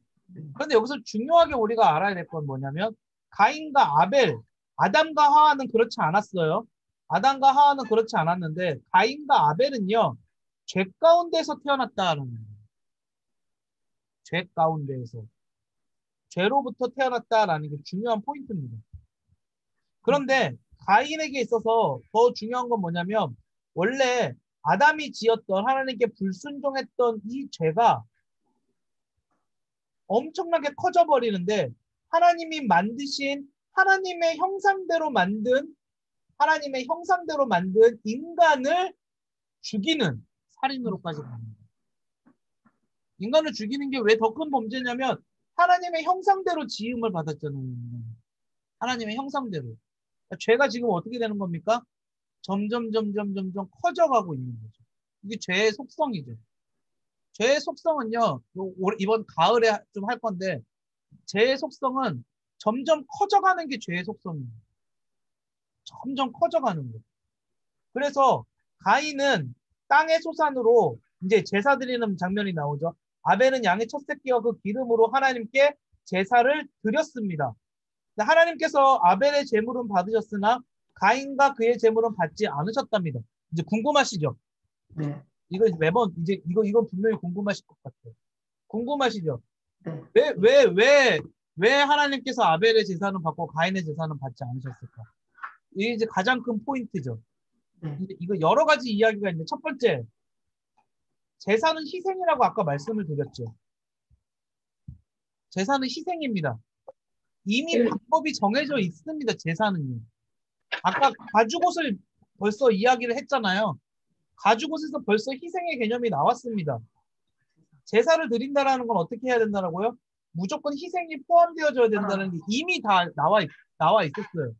그런데 여기서 중요하게 우리가 알아야 될 건 뭐냐면 가인과 아벨, 아담과 하와는 그렇지 않았어요. 아담과 하와는 그렇지 않았는데 가인과 아벨은요. 죄 가운데서 태어났다는 거예요. 죄 가운데에서. 죄로부터 태어났다라는 게 중요한 포인트입니다. 그런데 가인에게 있어서 더 중요한 건 뭐냐면 원래 아담이 지었던 하나님께 불순종했던 이 죄가 엄청나게 커져버리는데 하나님이 만드신 하나님의 형상대로 만든 인간을 죽이는 살인으로까지 갑니다. 인간을 죽이는 게 왜 더 큰 범죄냐면 하나님의 형상대로 지음을 받았잖아요. 하나님의 형상대로. 죄가 지금 어떻게 되는 겁니까? 점점 커져가고 있는 거죠. 이게 죄의 속성이죠. 죄의 속성은요, 이번 가을에 좀 할 건데, 죄의 속성은 점점 커져가는 게 죄의 속성이에요. 점점 커져가는 거. 그래서 가인은 땅의 소산으로 이제 제사 드리는 장면이 나오죠. 아벨은 양의 첫 새끼와 그 기름으로 하나님께 제사를 드렸습니다. 하나님께서 아벨의 제물은 받으셨으나 가인과 그의 제물은 받지 않으셨답니다. 이제 궁금하시죠? 네. 이거 매번 이제 이거 분명히 궁금하실 것 같아요. 궁금하시죠? 네. 왜 하나님께서 아벨의 제사는 받고 가인의 제사는 받지 않으셨을까? 이게 이제 가장 큰 포인트죠. 네. 이거 여러 가지 이야기가 있는데 첫 번째, 제사는 희생이라고 아까 말씀을 드렸죠. 제사는 희생입니다. 이미 방법이 정해져 있습니다. 제사는요. 아까 가죽옷을 벌써 이야기를 했잖아요. 가죽옷에서 벌써 희생의 개념이 나왔습니다. 제사를 드린다라는 건 어떻게 해야 된다라고요? 무조건 희생이 포함되어져야 된다는 게 이미 다 나와 있었어요.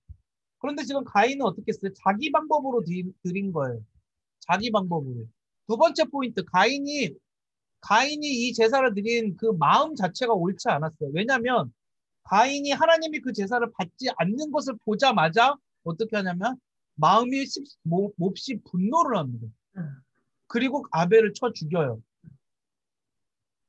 그런데 지금 가인은 어떻게 했어요? 자기 방법으로 드린 거예요. 자기 방법으로. 두 번째 포인트, 가인이 이 제사를 드린 그 마음 자체가 옳지 않았어요. 왜냐하면 가인이 하나님이 그 제사를 받지 않는 것을 보자마자 어떻게 하냐면 마음이 몹시 분노를 합니다. 그리고 아벨을 쳐 죽여요.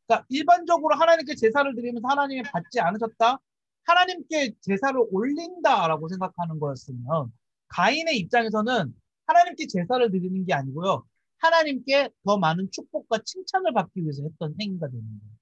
그러니까 일반적으로 하나님께 제사를 드리면서 하나님이 받지 않으셨다? 하나님께 제사를 올린다라고 생각하는 거였으면 가인의 입장에서는 하나님께 제사를 드리는 게 아니고요. 하나님께 더 많은 축복과 칭찬을 받기 위해서 했던 행위가 되는 거예요.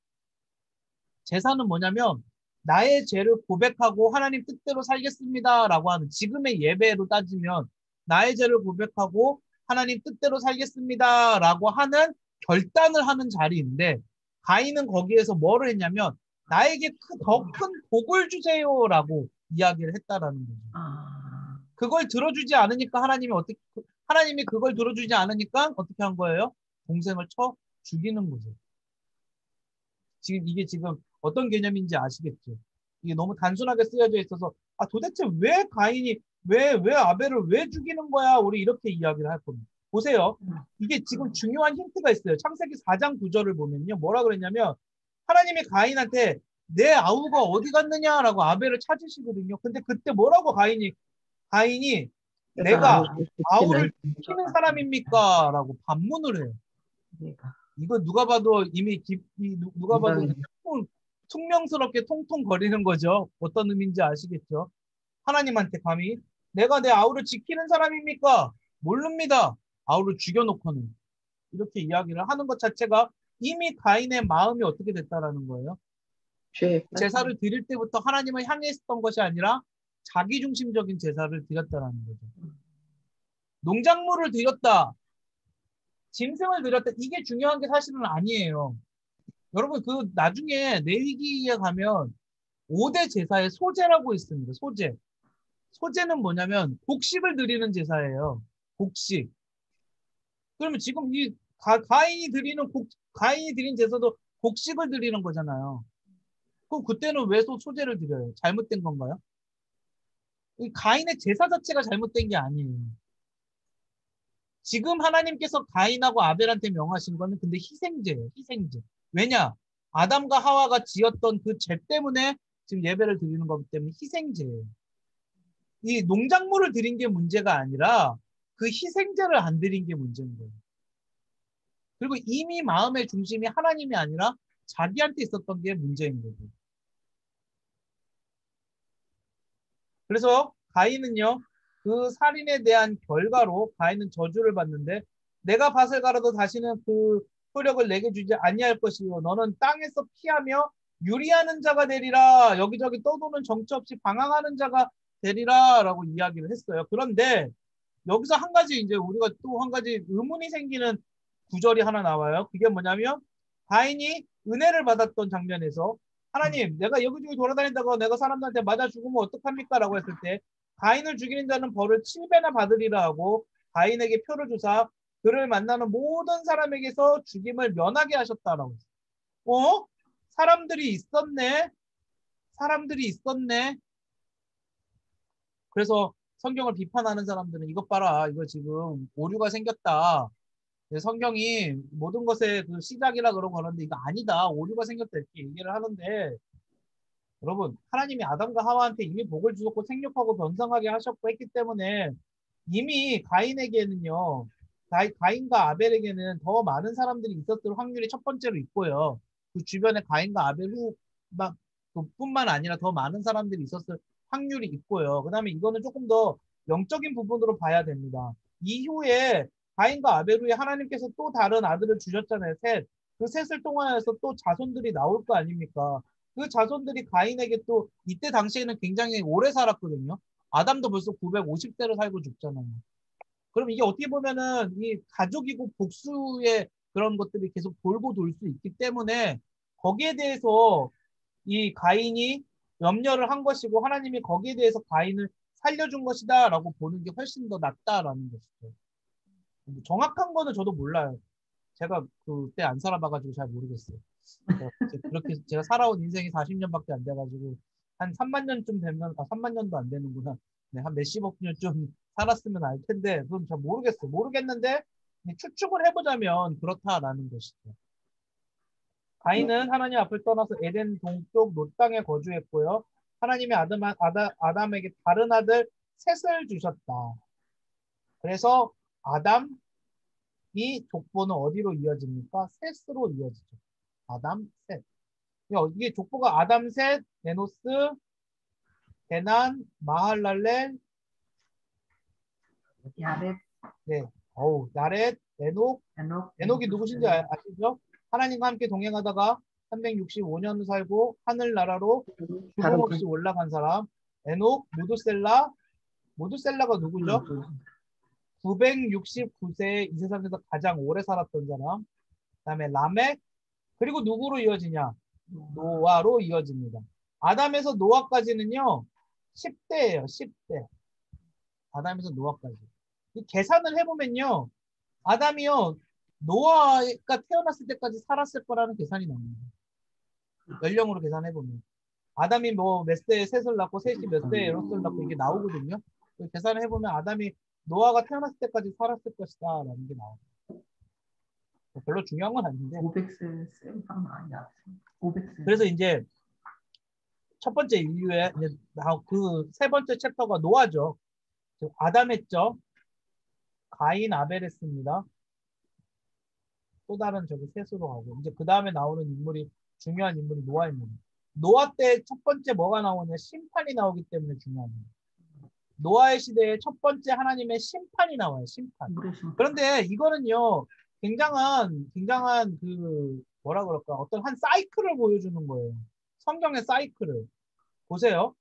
제사는 뭐냐면 나의 죄를 고백하고 하나님 뜻대로 살겠습니다라고 하는 지금의 예배로 따지면 나의 죄를 고백하고 하나님 뜻대로 살겠습니다라고 하는 결단을 하는 자리인데 가인은 거기에서 뭐를 했냐면 나에게 더 큰 복을 주세요라고 이야기를 했다라는 거죠. 그걸 들어주지 않으니까 하나님이 그걸 들어주지 않으니까 어떻게 한 거예요? 동생을 쳐 죽이는 거죠. 이게 지금 어떤 개념인지 아시겠죠? 이게 너무 단순하게 쓰여져 있어서 도대체 왜 가인이 왜 아벨을 왜 죽이는 거야? 우리 이렇게 이야기를 할 겁니다. 보세요. 이게 지금 중요한 힌트가 있어요. 창세기 4장 9절을 보면요. 뭐라 그랬냐면 하나님이 가인한테 내 아우가 어디 갔느냐라고 아벨을 찾으시거든요. 근데 그때 뭐라고 가인이 내가 아우를 지키는 사람입니까? 라고 반문을 해요. 이거 누가 봐도 누가 봐도 퉁명스럽게 통통거리는 거죠. 어떤 의미인지 아시겠죠? 하나님한테 감히 내가 내 아우를 지키는 사람입니까? 모릅니다. 아우를 죽여놓고는 이렇게 이야기를 하는 것 자체가 이미 가인의 마음이 어떻게 됐다라는 거예요. 죄에 빠져. 제사를 드릴 때부터 하나님을 향해 있었던 것이 아니라 자기중심적인 제사를 드렸다라는 거죠. 농작물을 드렸다, 짐승을 드렸다, 이게 중요한 게 사실은 아니에요. 여러분 그 나중에 레위기에 가면 5대 제사의 소제라고 있습니다. 소제. 소제는 뭐냐면 곡식을 드리는 제사예요. 곡식. 그러면 지금 이 가인이 드린 제사도 곡식을 드리는 거잖아요. 그럼 그때는 왜 소제를 드려요? 잘못된 건가요? 이 가인의 제사 자체가 잘못된 게 아니에요. 지금 하나님께서 가인하고 아벨한테 명하신 거는 근데 희생제예요. 희생제. 왜냐? 아담과 하와가 지었던 그 죄 때문에 지금 예배를 드리는 거기 때문에 희생제예요. 이 농작물을 드린 게 문제가 아니라 그 희생제를 안 드린 게 문제인 거예요. 그리고 이미 마음의 중심이 하나님이 아니라 자기한테 있었던 게 문제인 거죠. 그래서 가인은요, 그 살인에 대한 결과로 가인은 저주를 받는데 내가 밭을 갈아도 다시는 그 효력을 내게 주지 아니할 것이요 너는 땅에서 피하며 유리하는 자가 되리라. 여기저기 떠도는 정처 없이 방황하는 자가 되리라 라고 이야기를 했어요. 그런데 여기서 한 가지 이제 우리가 또 한 가지 의문이 생기는 구절이 하나 나와요. 그게 뭐냐면 가인이 은혜를 받았던 장면에서 하나님, 내가 여기저기 돌아다니다가 내가 사람들한테 맞아 죽으면 어떡합니까? 라고 했을 때 가인을 죽이는 자는 벌을 7배나 받으리라 하고 가인에게 표를 주사 그를 만나는 모든 사람에게서 죽임을 면하게 하셨다라고 했어요. 어? 사람들이 있었네. 사람들이 있었네. 그래서 성경을 비판하는 사람들은 이것 봐라. 이거 지금 오류가 생겼다. 성경이 모든 것의 그 시작이라 그러고 하는데 이거 아니다. 오류가 생겼다. 이렇게 얘기를 하는데 여러분 하나님이 아담과 하와한테 이미 복을 주셨고 생육하고 번성하게 하셨고 했기 때문에 이미 가인에게는요. 가인과 아벨에게는 더 많은 사람들이 있었을 확률이 첫 번째로 있고요. 그 주변에 가인과 아벨 뿐만 아니라 더 많은 사람들이 있었을 확률이 있고요. 그 다음에 이거는 조금 더 영적인 부분으로 봐야 됩니다. 이후에 가인과 아벨 후에 하나님께서 또 다른 아들을 주셨잖아요. 셋. 그 셋을 통하여서 또 자손들이 나올 거 아닙니까? 그 자손들이 가인에게 또 이때 당시에는 굉장히 오래 살았거든요. 아담도 벌써 950세를 살고 죽잖아요. 그럼 이게 어떻게 보면은 이 가족이고 복수의 그런 것들이 계속 돌고 돌 수 있기 때문에 거기에 대해서 이 가인이 염려를 한 것이고 하나님이 거기에 대해서 가인을 살려준 것이다 라고 보는 게 훨씬 더 낫다라는 것이죠. 정확한 거는 저도 몰라요. 제가 그때 안 살아봐가지고 잘 모르겠어요. 그렇게 제가 살아온 인생이 40년밖에 안 돼가지고 한 3만 년쯤 되면 3만 년도 안 되는구나. 네, 한 몇십억 년 좀 살았으면 알 텐데 그건 잘 모르겠어요. 모르겠는데 추측을 해보자면 그렇다라는 것이죠. 가인은 하나님 앞을 떠나서 에덴 동쪽 롯 땅에 거주했고요. 하나님이 아담에게 다른 아들 셋을 주셨다. 그래서 아담 이 족보는 어디로 이어집니까? 셋으로 이어지죠. 아담, 셋. 이게 족보가 아담, 셋, 에노스, 게난, 마할랄렐, 야렛, 네, 야렛, 에녹. 에녹이 누구신지 아시죠? 하나님과 함께 동행하다가 365년 살고 하늘나라로 죽음 없이 올라간 사람. 에녹, 모두셀라가 누구죠? 969세에 이 세상에서 가장 오래 살았던 사람. 그 다음에 라멕. 그리고 누구로 이어지냐? 노아로 이어집니다. 아담에서 노아까지는요. 10대예요. 10대. 아담에서 노아까지. 이 계산을 해보면요. 아담이요. 노아가 태어났을 때까지 살았을 거라는 계산이 나옵니다. 연령으로 계산해보면. 아담이 뭐 몇 세에 셋을 낳고 셋이 몇 세에 에노스를 낳고 이게 나오거든요. 계산을 해보면 아담이 노아가 태어났을 때까지 살았을 것이다 라는 게 나옵니다. 별로 중요한 건 아닌데 500세 쌤방 아니야. 500세. 그래서 이제 첫 번째 인류의 그 세 번째 챕터가 노아죠. 아담 했죠. 가인 아벨 했습니다. 또 다른 저기 셋으로 가고 이제 그 다음에 나오는 인물이 중요한 인물이 노아입니다. 노아 때 첫 번째 뭐가 나오냐 심판이 나오기 때문에 중요합니다. 노아의 시대에 첫 번째 하나님의 심판이 나와요. 심판. 물의 심판. 그런데 이거는요, 굉장한 그 뭐라 그럴까, 어떤 한 사이클을 보여주는 거예요. 성경의 사이클을 보세요.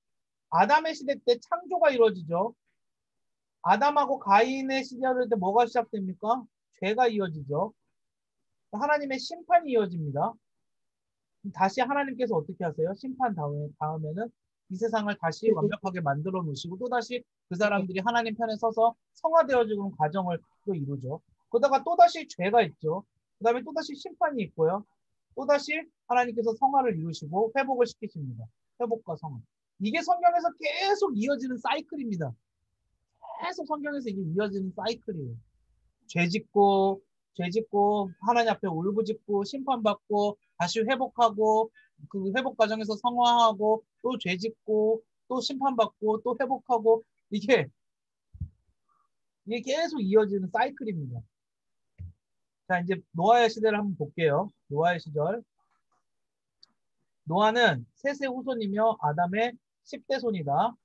아담의 시대 때 창조가 이루어지죠. 아담하고 가인의 시절 때 뭐가 시작됩니까? 죄가 이어지죠. 하나님의 심판이 이어집니다. 다시 하나님께서 어떻게 하세요? 심판 다음에는 이 세상을 다시 완벽하게 만들어 놓으시고 또다시 그 사람들이 하나님 편에 서서 성화되어지는 과정을 또 이루죠. 그러다가 또다시 죄가 있죠. 그 다음에 또다시 심판이 있고요. 또다시 하나님께서 성화를 이루시고 회복을 시키십니다. 회복과 성화. 이게 성경에서 계속 이어지는 사이클입니다. 계속 성경에서 이게 이어지는 사이클이에요. 죄 짓고 하나님 앞에 울부짖고 심판받고 다시 회복하고 그 회복 과정에서 성화하고 또 죄짓고 또 심판받고 또 회복하고 이게 계속 이어지는 사이클입니다. 자, 이제 노아의 시대를 한번 볼게요. 노아의 시절. 노아는 셋의 후손이며 아담의 10대 손이다.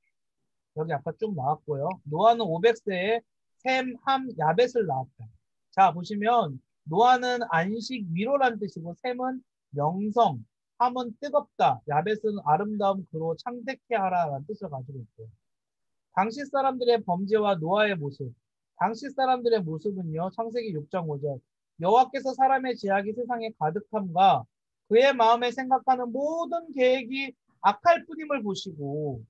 여기 아까 좀 나왔고요. 노아는 500세에 셈, 함, 야벳을 낳았다. 자, 보시면 노아는 안식 위로란 뜻이고 셈은 명성, 함은 뜨겁다, 야벳은 아름다움, 그로 창대케 하라라는 뜻을 가지고 있고요. 당시 사람들의 범죄와 노아의 모습. 당시 사람들의 모습은요. 창세기 6장 5절. 여호와께서 사람의 죄악이 세상에 가득함과 그의 마음에 생각하는 모든 계획이 악할 뿐임을 보시고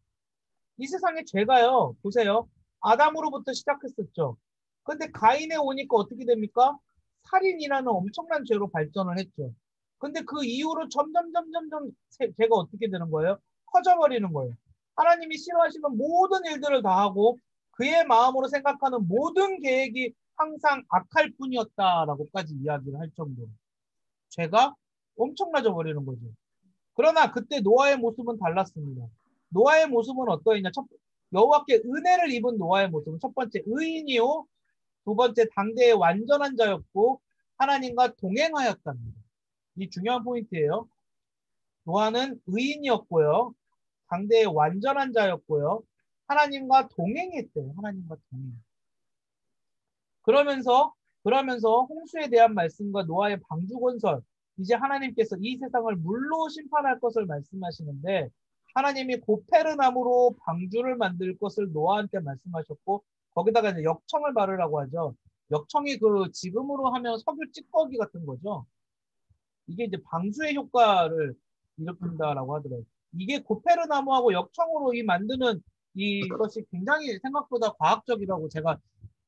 이 세상의 죄가요. 보세요. 아담으로부터 시작했었죠. 근데 가인에 오니까 어떻게 됩니까? 살인이라는 엄청난 죄로 발전을 했죠. 근데 그 이후로 점점 죄가 어떻게 되는 거예요? 커져버리는 거예요. 하나님이 싫어하시는 모든 일들을 다 하고 그의 마음으로 생각하는 모든 계획이 항상 악할 뿐이었다라고까지 이야기를 할 정도로 죄가 엄청나져 버리는 거죠. 그러나 그때 노아의 모습은 달랐습니다. 노아의 모습은 어떠했냐? 여호와께 은혜를 입은 노아의 모습은 첫 번째 의인이요, 두 번째 당대의 완전한 자였고 하나님과 동행하였답니다. 이 중요한 포인트예요. 노아는 의인이었고요, 당대의 완전한 자였고요, 하나님과 동행했대요. 하나님과 동행. 그러면서 홍수에 대한 말씀과 노아의 방주 건설, 이제 하나님께서 이 세상을 물로 심판할 것을 말씀하시는데 하나님이 고페르나무로 방주를 만들 것을 노아한테 말씀하셨고 거기다가 이제 역청을 바르라고 하죠. 역청이 그 지금으로 하면 석유 찌꺼기 같은 거죠. 이게 이제 방수의 효과를 일으킨다라고 하더라고요. 이게 고페르나무하고 역청으로 만드는 이것이 굉장히 생각보다 과학적이라고 제가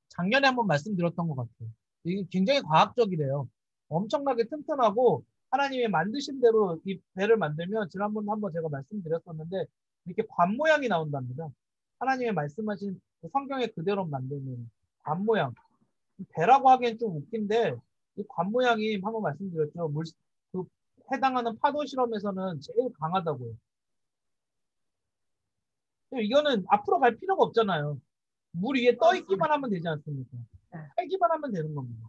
작년에 한번 말씀드렸던 것 같아요. 이게 굉장히 과학적이래요. 엄청나게 튼튼하고 하나님이 만드신 대로 이 배를 만들면 지난번에 한번 제가 말씀드렸었는데 이렇게 관 모양이 나온답니다. 하나님이 말씀하신 그 성경에 그대로 만들면 관 모양. 배라고 하기엔 좀 웃긴데 이 관 모양이 한번 말씀드렸죠. 그 해당하는 파도 실험에서는 제일 강하다고요. 이거는 앞으로 갈 필요가 없잖아요. 물 위에 떠 있기만 하면 되지 않습니까? 살기만 하면 되는 겁니다.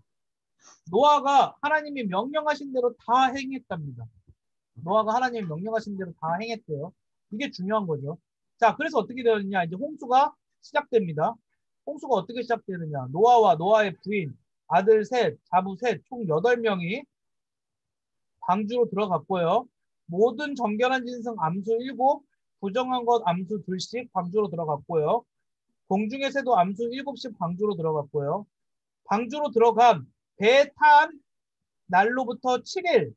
노아가 하나님이 명령하신 대로 다 행했답니다. 노아가 하나님이 명령하신 대로 다 행했대요. 이게 중요한 거죠. 자, 그래서 어떻게 되느냐? 이제 홍수가 시작됩니다. 홍수가 어떻게 시작되느냐? 노아와 노아의 부인, 아들 셋, 자부 셋, 총 8명이 방주로 들어갔고요. 모든 정결한 짐승 암수 7, 부정한 것 암수 2씩 방주로 들어갔고요. 공중의 새도 암수 7씩 방주로 들어갔고요. 방주로 들어간 배 탄 날로부터 7일이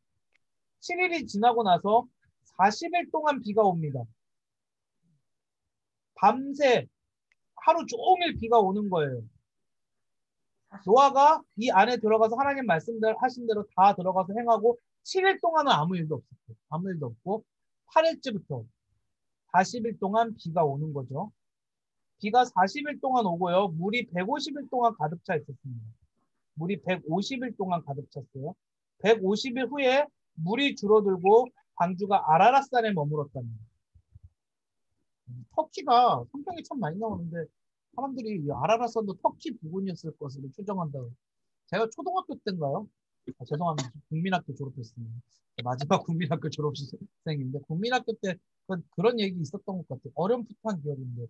지나고 나서 40일 동안 비가 옵니다. 밤새 하루 종일 비가 오는 거예요. 노아가 이 안에 들어가서 하나님 말씀하신 대로 다 들어가서 행하고 7일 동안은 아무 일도 없었어요. 아무 일도 없고 8일째부터 40일 동안 비가 오는 거죠. 비가 40일 동안 오고요. 물이 150일 동안 가득 차 있었습니다. 물이 150일 동안 가득 찼어요. 150일 후에 물이 줄어들고 방주가 아라랏산에 머물었답니다. 터키가 성경에 참 많이 나오는데 사람들이 이 아라랏산도 터키 부근이었을 것으로 추정한다고. 제가 초등학교 때인가요? 죄송합니다. 국민학교 졸업했습니다. 마지막 국민학교 졸업생인데 국민학교 때 그런 얘기 있었던 것 같아요. 어렴풋한 기억인데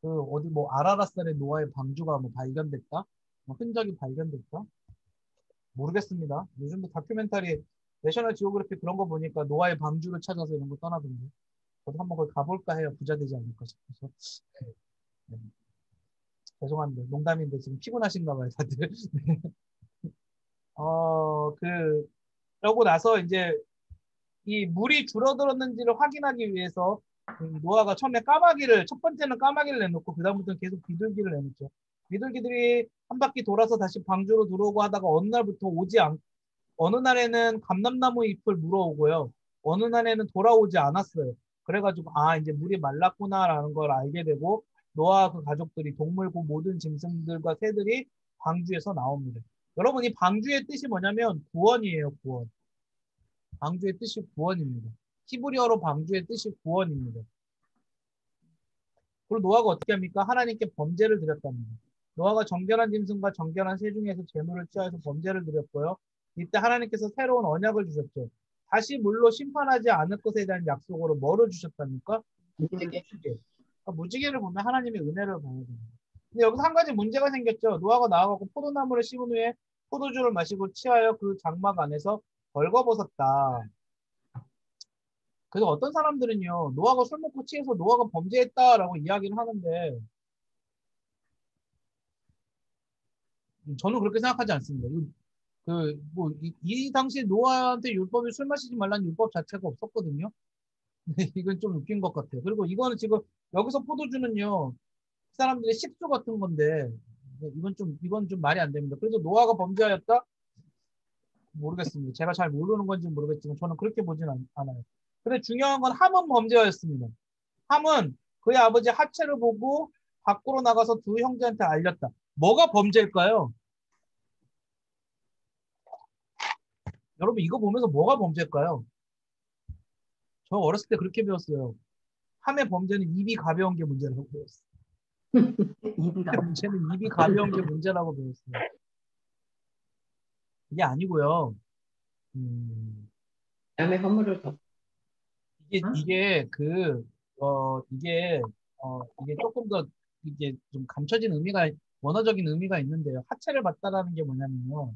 그 어디 뭐 아라라산의 노아의 방주가 뭐 발견됐다? 뭐 흔적이 발견됐다? 모르겠습니다. 요즘도 다큐멘터리 내셔널 지오그래피 그런 거 보니까 노아의 방주를 찾아서 이런 거 떠나던데. 저도 한번 거기 가볼까 해요. 부자 되지 않을까 싶어서. 네. 죄송합니다. 농담인데 지금 피곤하신가 봐요, 다들. 네. 그러고 나서 이제 이 물이 줄어들었는지를 확인하기 위해서 노아가 처음에 까마귀를, 첫 번째는 까마귀를 내놓고 그다음부터는 계속 비둘기를 내놓죠. 비둘기들이 한 바퀴 돌아서 다시 방주로 들어오고 하다가 어느 날에는 감람나무 잎을 물어오고요. 어느 날에는 돌아오지 않았어요. 그래가지고 이제 물이 말랐구나라는 걸 알게 되고 노아와 그 가족들이 동물고 모든 짐승들과 새들이 방주에서 나옵니다. 여러분 이 방주의 뜻이 뭐냐면 구원이에요. 구원. 방주의 뜻이 구원입니다. 히브리어로 방주의 뜻이 구원입니다. 그리고 노아가 어떻게 합니까? 하나님께 범죄를 드렸답니다. 노아가 정결한 짐승과 정결한 새 중에서 제물을 취하여서 범죄를 드렸고요. 이때 하나님께서 새로운 언약을 주셨죠. 다시 물로 심판하지 않을 것에 대한 약속으로 뭐를 주셨답니까? 무지개. 무지개를 보면 하나님의 은혜를 봐야 됩니다. 근데 여기서 한 가지 문제가 생겼죠. 노아가 나와갖고 포도나무를 심은 후에 포도주를 마시고 취하여 그 장막 안에서 벌거벗었다. 그래서 어떤 사람들은요, 노아가 술 먹고 취해서 노아가 범죄했다라고 이야기를 하는데, 저는 그렇게 생각하지 않습니다. 이 당시 노아한테 율법이 술 마시지 말라는 율법 자체가 없었거든요. 근데 이건 좀 웃긴 것 같아요. 그리고 이거는 지금 여기서 포도주는요, 그 사람들의 식수 같은 건데, 이건 좀 말이 안 됩니다. 그래서 노아가 범죄하였다? 모르겠습니다. 제가 잘 모르는 건지 모르겠지만 저는 그렇게 보진 않아요. 근데 중요한 건 함은 범죄하였습니다. 함은 그의 아버지 하체를 보고 밖으로 나가서 두 형제한테 알렸다. 뭐가 범죄일까요? 여러분 이거 보면서 뭐가 범죄일까요? 저 어렸을 때 그렇게 배웠어요. 함의 범죄는 입이 가벼운 게 문제라고 배웠어요. 입이 함의 문제는 입이 가벼운 게 문제라고 배웠어요. 이게 아니고요. 남의 허물을 덮. 이게 이게 조금 더 이게 좀 감춰진 의미가 원어적인 의미가 있는데요. 하체를 봤다라는 게 뭐냐면요.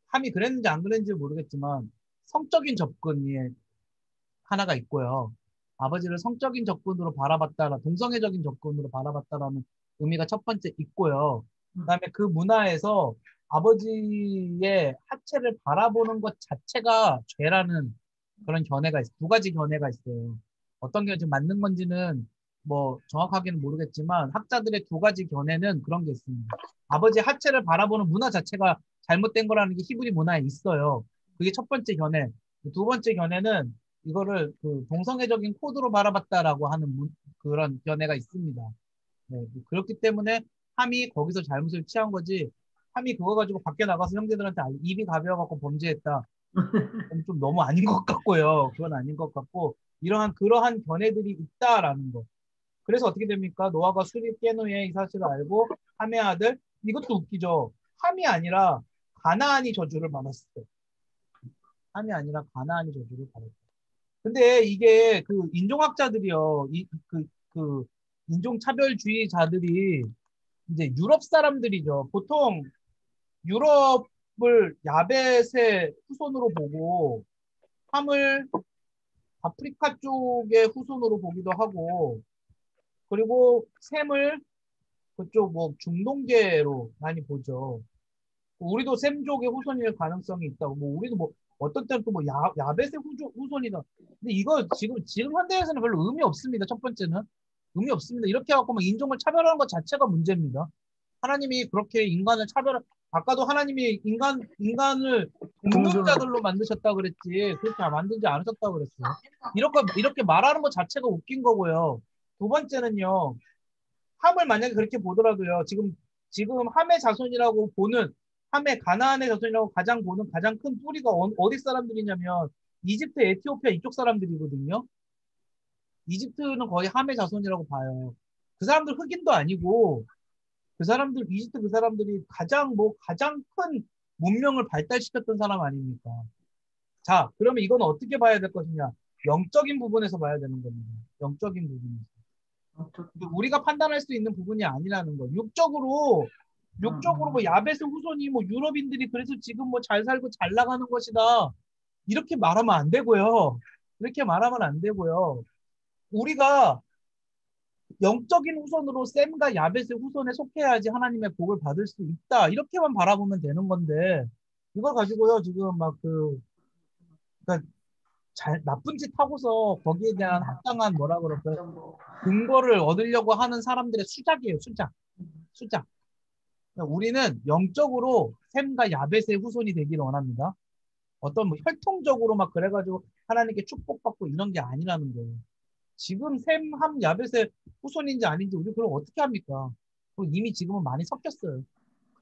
함이 그랬는지 안 그랬는지 모르겠지만 성적인 접근이 하나가 있고요. 아버지를 성적인 접근으로 바라봤다라 동성애적인 접근으로 바라봤다라는 의미가 첫 번째 있고요. 그다음에 그 문화에서 아버지의 하체를 바라보는 것 자체가 죄라는 그런 견해가 있어요. 두 가지 견해가 있어요. 어떤 게 좀 맞는 건지는 뭐 정확하게는 모르겠지만 학자들의 두 가지 견해는 그런 게 있습니다. 아버지 하체를 바라보는 문화 자체가 잘못된 거라는 게 히브리 문화에 있어요. 그게 첫 번째 견해. 두 번째 견해는 이거를 그 동성애적인 코드로 바라봤다라고 하는 그런 견해가 있습니다. 네, 그렇기 때문에 함이 거기서 잘못을 취한 거지. 함이 그거 가지고 밖에 나가서 형제들한테 입이 가벼워갖고 범죄했다. 그건 좀 너무 아닌 것 같고요. 그건 아닌 것 같고 그러한 견해들이 있다라는 거. 그래서 어떻게 됩니까? 노아가 술이 깬 후에 이 사실을 알고 함의 아들 이것도 웃기죠. 함이 아니라 가나안이 저주를 받았어요. 함이 아니라 가나안이 저주를 받았어요. 근데 이게 그 인종학자들이요, 그 인종차별주의자들이 이제 유럽 사람들이죠. 보통 유럽을 야벳의 후손으로 보고 함을 아프리카 쪽의 후손으로 보기도 하고 그리고 샘을 그쪽 뭐 중동계로 많이 보죠. 우리도 샘족의 후손일 가능성이 있다고. 뭐 우리도 뭐 어떤 때는 또 뭐 야벳의 후손이다. 근데 이거 지금 현대에서는 별로 의미 없습니다. 첫 번째는 의미 없습니다. 이렇게 해갖고 막 인종을 차별하는 것 자체가 문제입니다. 하나님이 그렇게 인간을 아까도 하나님이 인간을 동물자들로 만드셨다 그랬지 그렇게 만들지 않으셨다 그랬어요. 이렇게 말하는 것 자체가 웃긴 거고요. 두 번째는요. 함을 만약에 그렇게 보더라도요. 지금 함의 자손이라고 보는 함의 가나안의 자손이라고 보는 가장 큰 뿌리가 어디 사람들이냐면 이집트, 에티오피아 이쪽 사람들이거든요. 이집트는 거의 함의 자손이라고 봐요. 그 사람들 흑인도 아니고 이집트 그 사람들이 가장 큰 문명을 발달시켰던 사람 아닙니까? 자, 그러면 이건 어떻게 봐야 될 것이냐? 영적인 부분에서 봐야 되는 겁니다. 영적인 부분에서. 우리가 판단할 수 있는 부분이 아니라는 거. 육적으로 뭐 야베스 후손이 뭐 유럽인들이 그래서 지금 뭐 잘 살고 잘 나가는 것이다. 이렇게 말하면 안 되고요. 이렇게 말하면 안 되고요. 우리가 영적인 후손으로 셈과 야벳의 후손에 속해야지 하나님의 복을 받을 수 있다. 이렇게만 바라보면 되는 건데 이걸 가지고요 지금 막 그러니까 나쁜 짓 하고서 거기에 대한 합당한 뭐라 그럴까요? 근거를 얻으려고 하는 사람들의 수작이에요. 수작. 그러니까 우리는 영적으로 셈과 야벳의 후손이 되기를 원합니다. 어떤 뭐 혈통적으로 막 그래가지고 하나님께 축복받고 이런 게 아니라는 거예요. 지금 셈, 함, 야벳의 후손인지 아닌지 우리 그럼 어떻게 합니까? 이미 지금은 많이 섞였어요.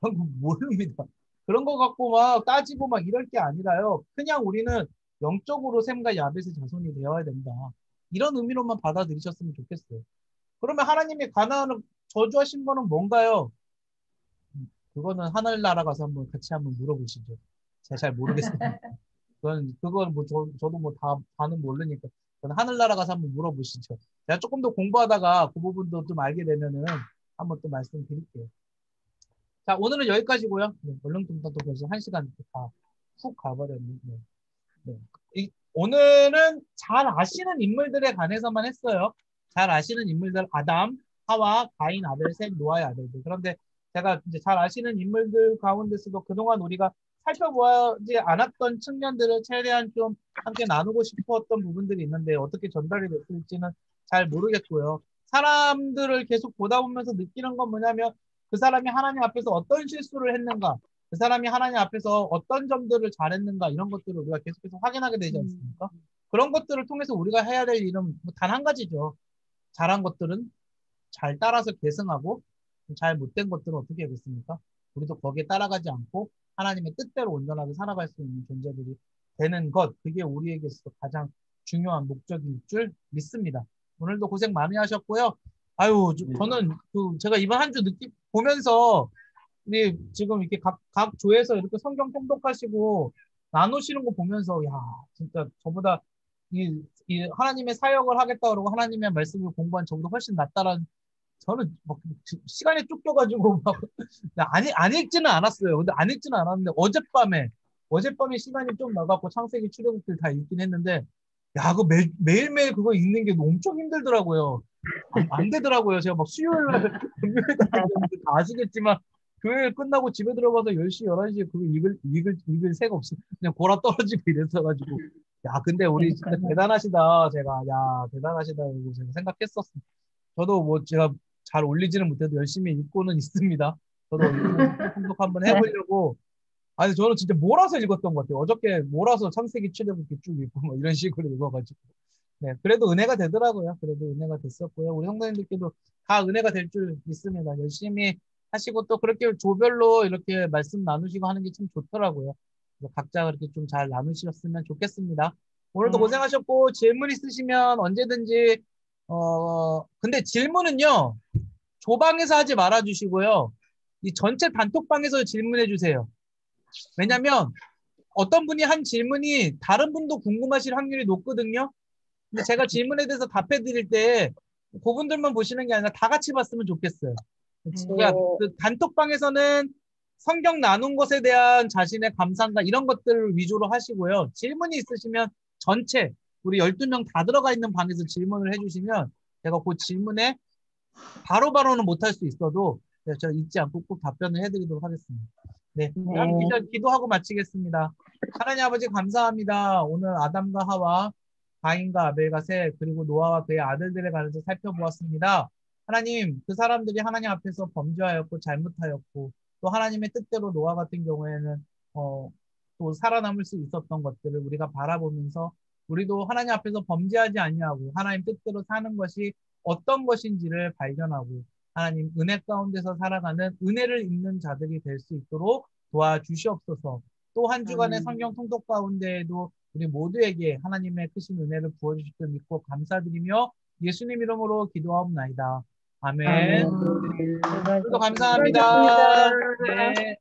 그런 거 모릅니다. 그런 거 갖고 막 따지고 막 이럴 게 아니라요. 그냥 우리는 영적으로 셈과 야벳의 자손이 되어야 된다. 이런 의미로만 받아들이셨으면 좋겠어요. 그러면 하나님이 가나안을 저주하신 거는 뭔가요? 그거는 하늘나라 가서 같이 한번 물어보시죠. 제가 잘 모르겠습니다. 그건 뭐 저도 뭐 다는 모르니까. 그건 하늘나라 가서 한번 물어보시죠. 제가 조금 더 공부하다가 그 부분도 좀 알게 되면은 한번 또 말씀드릴게요. 자, 오늘은 여기까지고요. 네, 얼렁뚱땅 또 벌써 1시간 다 훅 가버렸네요. 네. 오늘은 잘 아시는 인물들에 관해서만 했어요. 잘 아시는 인물들, 아담, 하와, 가인, 아벨, 셋, 노아의 아들들. 그런데 제가 이제 잘 아시는 인물들 가운데서도 그동안 우리가 살펴보지 않았던 측면들을 최대한 좀 함께 나누고 싶었던 부분들이 있는데 어떻게 전달이 됐을지는 잘 모르겠고요. 사람들을 계속 보다 보면서 느끼는 건 뭐냐면 그 사람이 하나님 앞에서 어떤 실수를 했는가, 그 사람이 하나님 앞에서 어떤 점들을 잘했는가 이런 것들을 우리가 계속해서 확인하게 되지 않습니까? 그런 것들을 통해서 우리가 해야 될 일은 단 한 가지죠. 잘한 것들은 잘 따라서 계승하고 잘 못된 것들은 어떻게 하겠습니까? 우리도 거기에 따라가지 않고 하나님의 뜻대로 온전하게 살아갈 수 있는 존재들이 되는 것, 그게 우리에게 있어서 가장 중요한 목적일 줄 믿습니다. 오늘도 고생 많이 하셨고요. 아유, 저는 제가 이번 한 주 보면서 우리 지금 이렇게 각 조에서 이렇게 성경 통독하시고 나누시는 거 보면서 야, 진짜 저보다 이 하나님의 사역을 하겠다 그러고 하나님의 말씀을 공부한 저보다 훨씬 낫다라는 저는 막 시간이 쭉 껴가지고 막 안 읽지는 않았어요. 근데 안 읽지는 않았는데 어젯밤에 시간이 좀 나갖고 창세기 출애굽길 다 읽긴 했는데 야, 그 매일매일 그거 읽는 게 엄청 힘들더라고요. 안 되더라고요. 제가 막 수요일 날 금요일 날 다 아시겠지만 교회 끝나고 집에 들어가서 10시, 11시에 그거 읽을 새가 없어. 그냥 골아 떨어지고 이랬어가지고. 야, 근데 우리 진짜 대단하시다. 대단하시다. 제가 생각했었어. 저도 뭐 제가 잘 올리지는 못해도 열심히 읽고는 있습니다. 저도 통독 한번 해보려고. 아니, 저는 진짜 몰아서 읽었던 것 같아요. 어저께 몰아서 창세기 출애굽기 쭉 읽고 뭐 이런 식으로 읽어가지고. 네, 그래도 은혜가 되더라고요. 그래도 은혜가 됐었고요. 우리 성도님들께도 다 은혜가 될 줄 믿습니다. 열심히 하시고 또 그렇게 조별로 이렇게 말씀 나누시고 하는 게 참 좋더라고요. 그래서 각자 그렇게 좀 잘 나누셨으면 좋겠습니다. 오늘도 고생하셨고 질문 있으시면 언제든지 근데 질문은요 조방에서 하지 말아 주시고요. 이 전체 단톡방에서 질문해 주세요. 왜냐면 어떤 분이 한 질문이 다른 분도 궁금하실 확률이 높거든요. 근데 제가 질문에 대해서 답해 드릴 때 그분들만 보시는 게 아니라 다 같이 봤으면 좋겠어요. 그러니까 그 단톡방에서는 성경 나눈 것에 대한 자신의 감상과 이런 것들을 위주로 하시고요. 질문이 있으시면 전체 우리 12명 다 들어가 있는 방에서 질문을 해주시면 제가 그 질문에 바로바로는 못할 수 있어도 제가 잊지 않고 꼭 답변을 해드리도록 하겠습니다. 네, 기도하고 마치겠습니다. 하나님 아버지 감사합니다. 오늘 아담과 하와, 가인과 아벨과 셋, 그리고 노아와 그의 아들들에 관해서 살펴보았습니다. 하나님, 그 사람들이 하나님 앞에서 범죄하였고 잘못하였고 또 하나님의 뜻대로 노아 같은 경우에는 또 살아남을 수 있었던 것들을 우리가 바라보면서 우리도 하나님 앞에서 범죄하지 아니하고 하나님 뜻대로 사는 것이 어떤 것인지를 발견하고 하나님 은혜 가운데서 살아가는 은혜를 입는 자들이 될 수 있도록 도와주시옵소서. 또 한 주간의 성경 통독 가운데에도 우리 모두에게 하나님의 크신 은혜를 부어주실 줄 믿고 감사드리며 예수님 이름으로 기도하옵나이다. 아멘. 오늘도 감사합니다. 네.